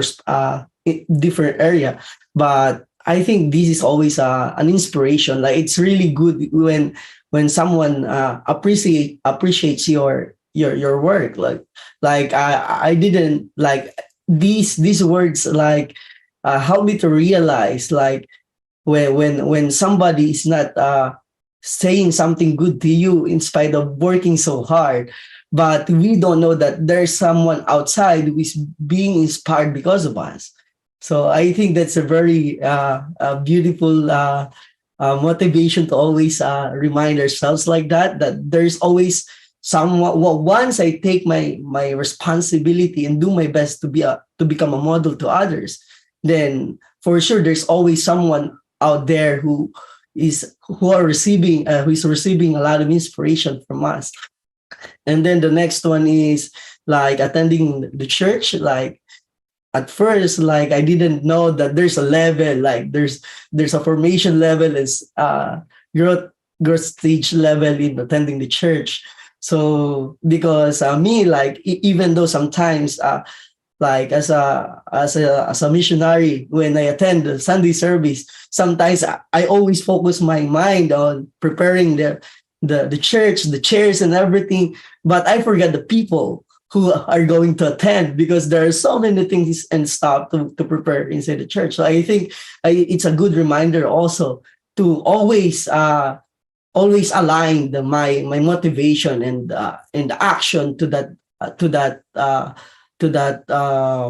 area. But I think this is always an inspiration. Like, it's really good when someone appreciates your work. Like I didn't like these words, like help me to realize, like, when somebody is not saying something good to you in spite of working so hard, but we don't know that there's someone outside who is being inspired because of us. So I think that's a very beautiful motivation to always remind ourselves like that there's always someone. Well, once I take my responsibility and do my best to become a model to others, then for sure there's always someone out there who is receiving a lot of inspiration from us. And then the next one is like attending the church. Like, at first, like, I didn't know that there's a level, like there's a formation level, is growth stage level in attending the church. So because me, like, even though sometimes like as a missionary, when I attend the Sunday service, sometimes I always focus my mind on preparing the church, the chairs and everything, but I forget the people who are going to attend, because there are so many things and stuff to prepare inside the church. So I think it's a good reminder also to always align my motivation and action to that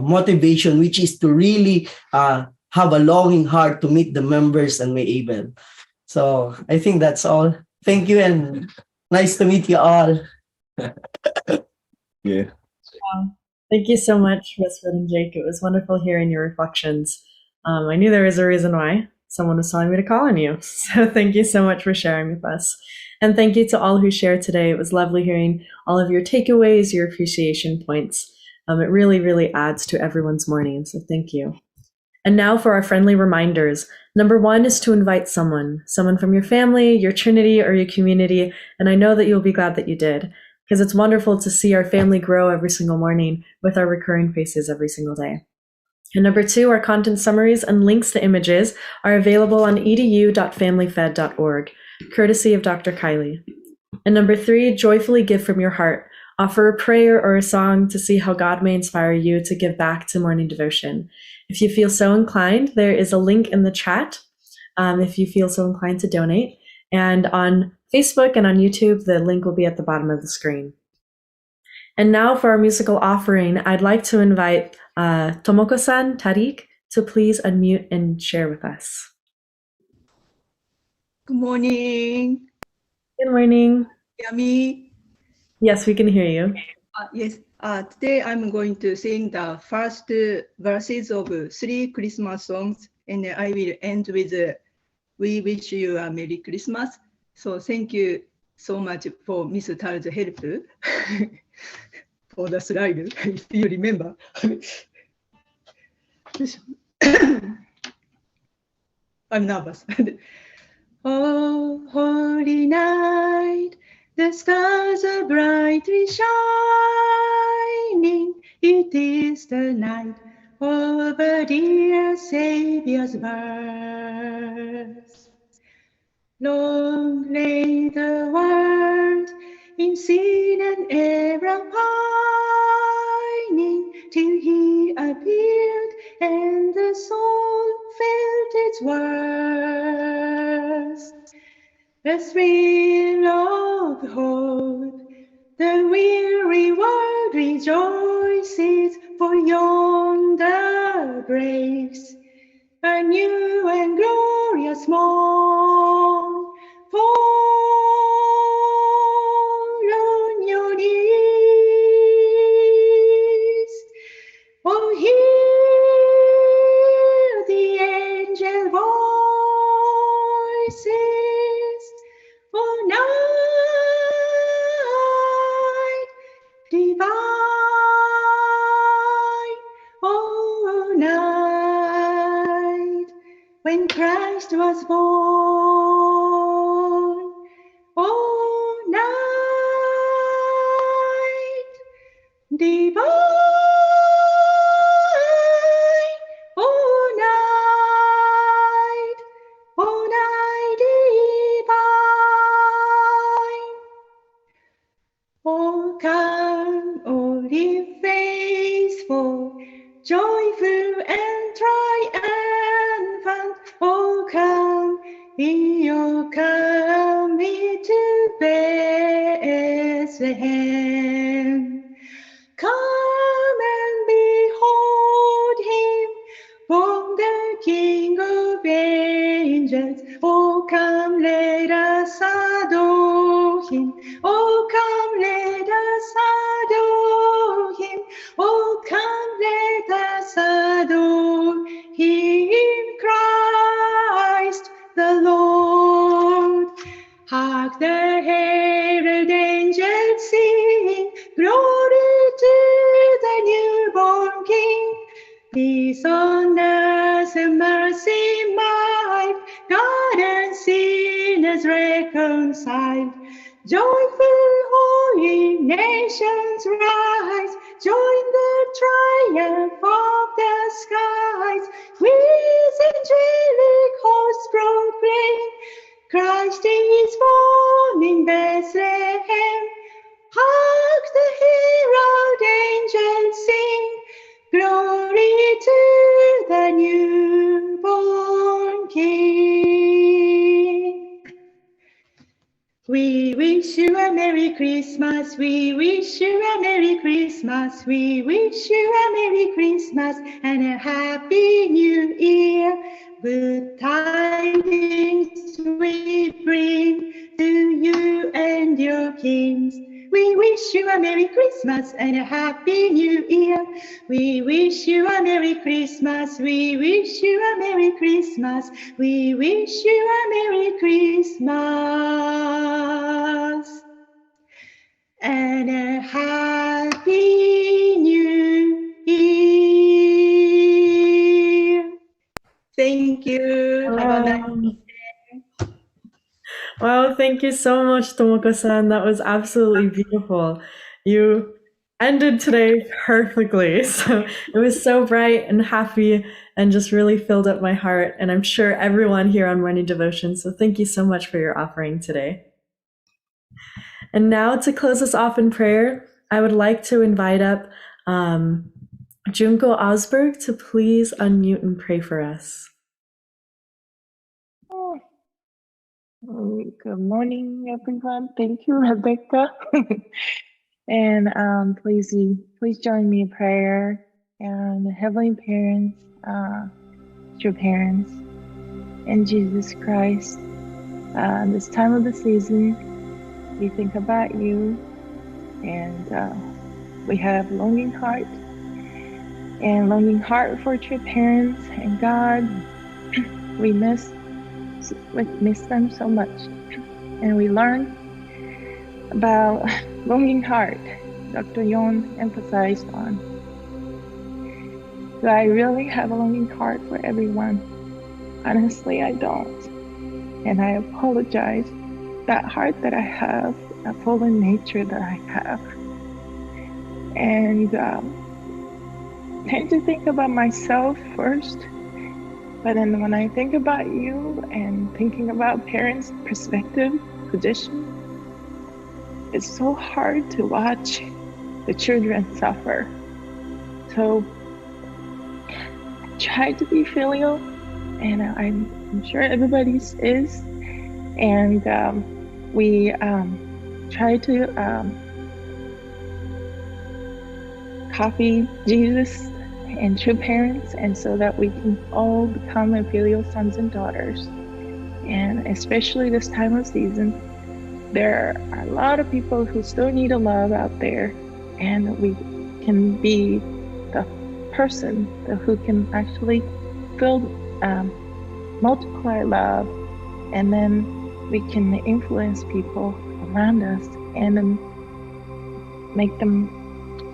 motivation, which is to really have a longing heart to meet the members and may able. So I think that's all. Thank you, and nice to meet you all. Yeah. Thank you so much, Westwood and Jake. It was wonderful hearing your reflections. I knew there was a reason why someone was telling me to call on you. So thank you so much for sharing with us. And thank you to all who shared today. It was lovely hearing all of your takeaways, your appreciation points. It really, really adds to everyone's morning. So thank you. And now for our friendly reminders. Number 1 is to invite someone from your family, your Trinity, or your community. And I know that you'll be glad that you did, because it's wonderful to see our family grow every single morning with our recurring faces every single day. And number 2, our content summaries and links to images are available on edu.familyfed.org, courtesy of Dr. Kylie. And number 3, joyfully give from your heart. Offer a prayer or a song to see how God may inspire you to give back to morning devotion. If you feel so inclined, there is a link in the chat if you feel so inclined to donate. And on Facebook and on YouTube, the link will be at the bottom of the screen. And now for our musical offering, I'd like to invite Tomoko-san, Tariq, to please unmute and share with us. Good morning. Good morning. Hear me? Yes, we can hear you. Yes. Today I'm going to sing the first verses of 3 Christmas songs, and I will end with We Wish You a Merry Christmas. So thank you so much for Miss Tal's help for the slide, if you remember. I'm nervous. Oh, holy night, the stars are brightly shining. It is the night of our dear Savior's birth. Long lay the world in sin and error pining, till he appeared and the soul felt its worth. The thrill of hope, the weary world rejoices, for yonder breaks a new and glorious morn. Fall on your knees, oh, hear the angel voices, oh, night divine, oh, night when Christ was born, oh, night divine, oh, night divine. Oh, come, all ye faithful, joyful and triumphant. Oh, come, oh, come ye to Bethlehem. Come and behold him, born the King of angels. Oh, come, let us adore him. Oh, come, let us adore him. Oh, come, let us adore him, Christ the Lord. Hark the herald angels sing, glory to the newborn King. Peace on earth and mercy mild, God and sinners reconciled. Joyful holy nations rise, join the triumph of the skies. With angelic hosts proclaim, Christ is born in Bethlehem. Hark the herald angels sing, glory to the newborn King. We wish you a Merry Christmas, we wish you a Merry Christmas, we wish you a Merry Christmas and a Happy New Year. Good tidings we bring to you and your kings. We wish you a Merry Christmas and a Happy New Year. We wish you a Merry Christmas, we wish you a Merry Christmas, we wish you a Merry Christmas and a Happy New Year. Thank you. Have a nice day. Wow, thank you so much, Tomoko-san. That was absolutely beautiful. You ended today perfectly. So it was so bright and happy and just really filled up my heart. And I'm sure everyone here on Morning Devotion. So thank you so much for your offering today. And now to close us off in prayer, I would like to invite up Junko Osberg to please unmute and pray for us. Good morning, everyone. Thank you, Rebecca. And please join me in prayer. And Heavenly Parents, true parents, and Jesus Christ, this time of the season, we think about you, and we have longing heart and longing heart for true parents and God. We miss them so much. And we learn about longing heart. Dr. Yong emphasized on. Do I really have a longing heart for everyone? Honestly, I don't. And I apologize. That heart that I have, that fallen nature that I have. And tend to think about myself first. But then when I think about you and thinking about parents' perspective, position, it's so hard to watch the children suffer. So try to be filial, and I'm sure everybody's is. And we try to copy Jesus and true parents, and so that we can all become filial sons and daughters. And especially this time of season, there are a lot of people who still need a love out there, and we can be the person who can actually build, multiply love, and then we can influence people around us and then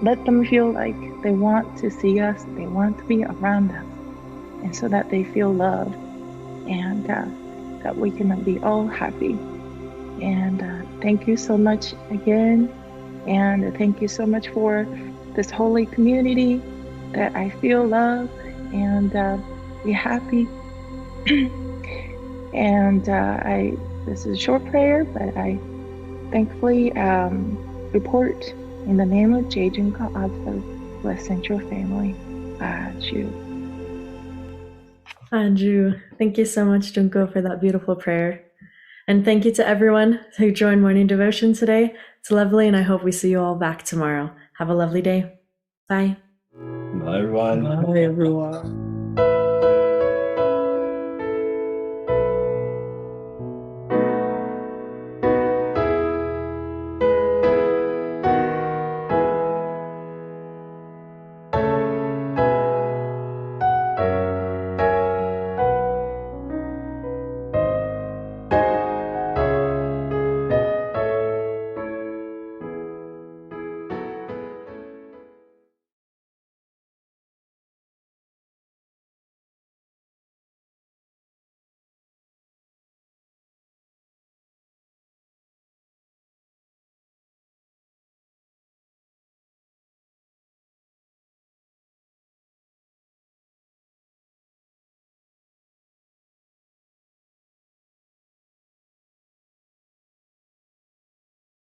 let them feel like they want to see us, they want to be around us, and so that they feel loved, and that we can be all happy. And thank you so much again, and thank you so much for this holy community that I feel love and be happy. And this is a short prayer, but I thankfully report in the name of Jejun Ka'advo, bless Central Family, Ju. Andrew, thank you so much, Junko, for that beautiful prayer. And thank you to everyone who joined morning devotion today. It's lovely, and I hope we see you all back tomorrow. Have a lovely day. Bye. Bye, everyone. Bye, everyone.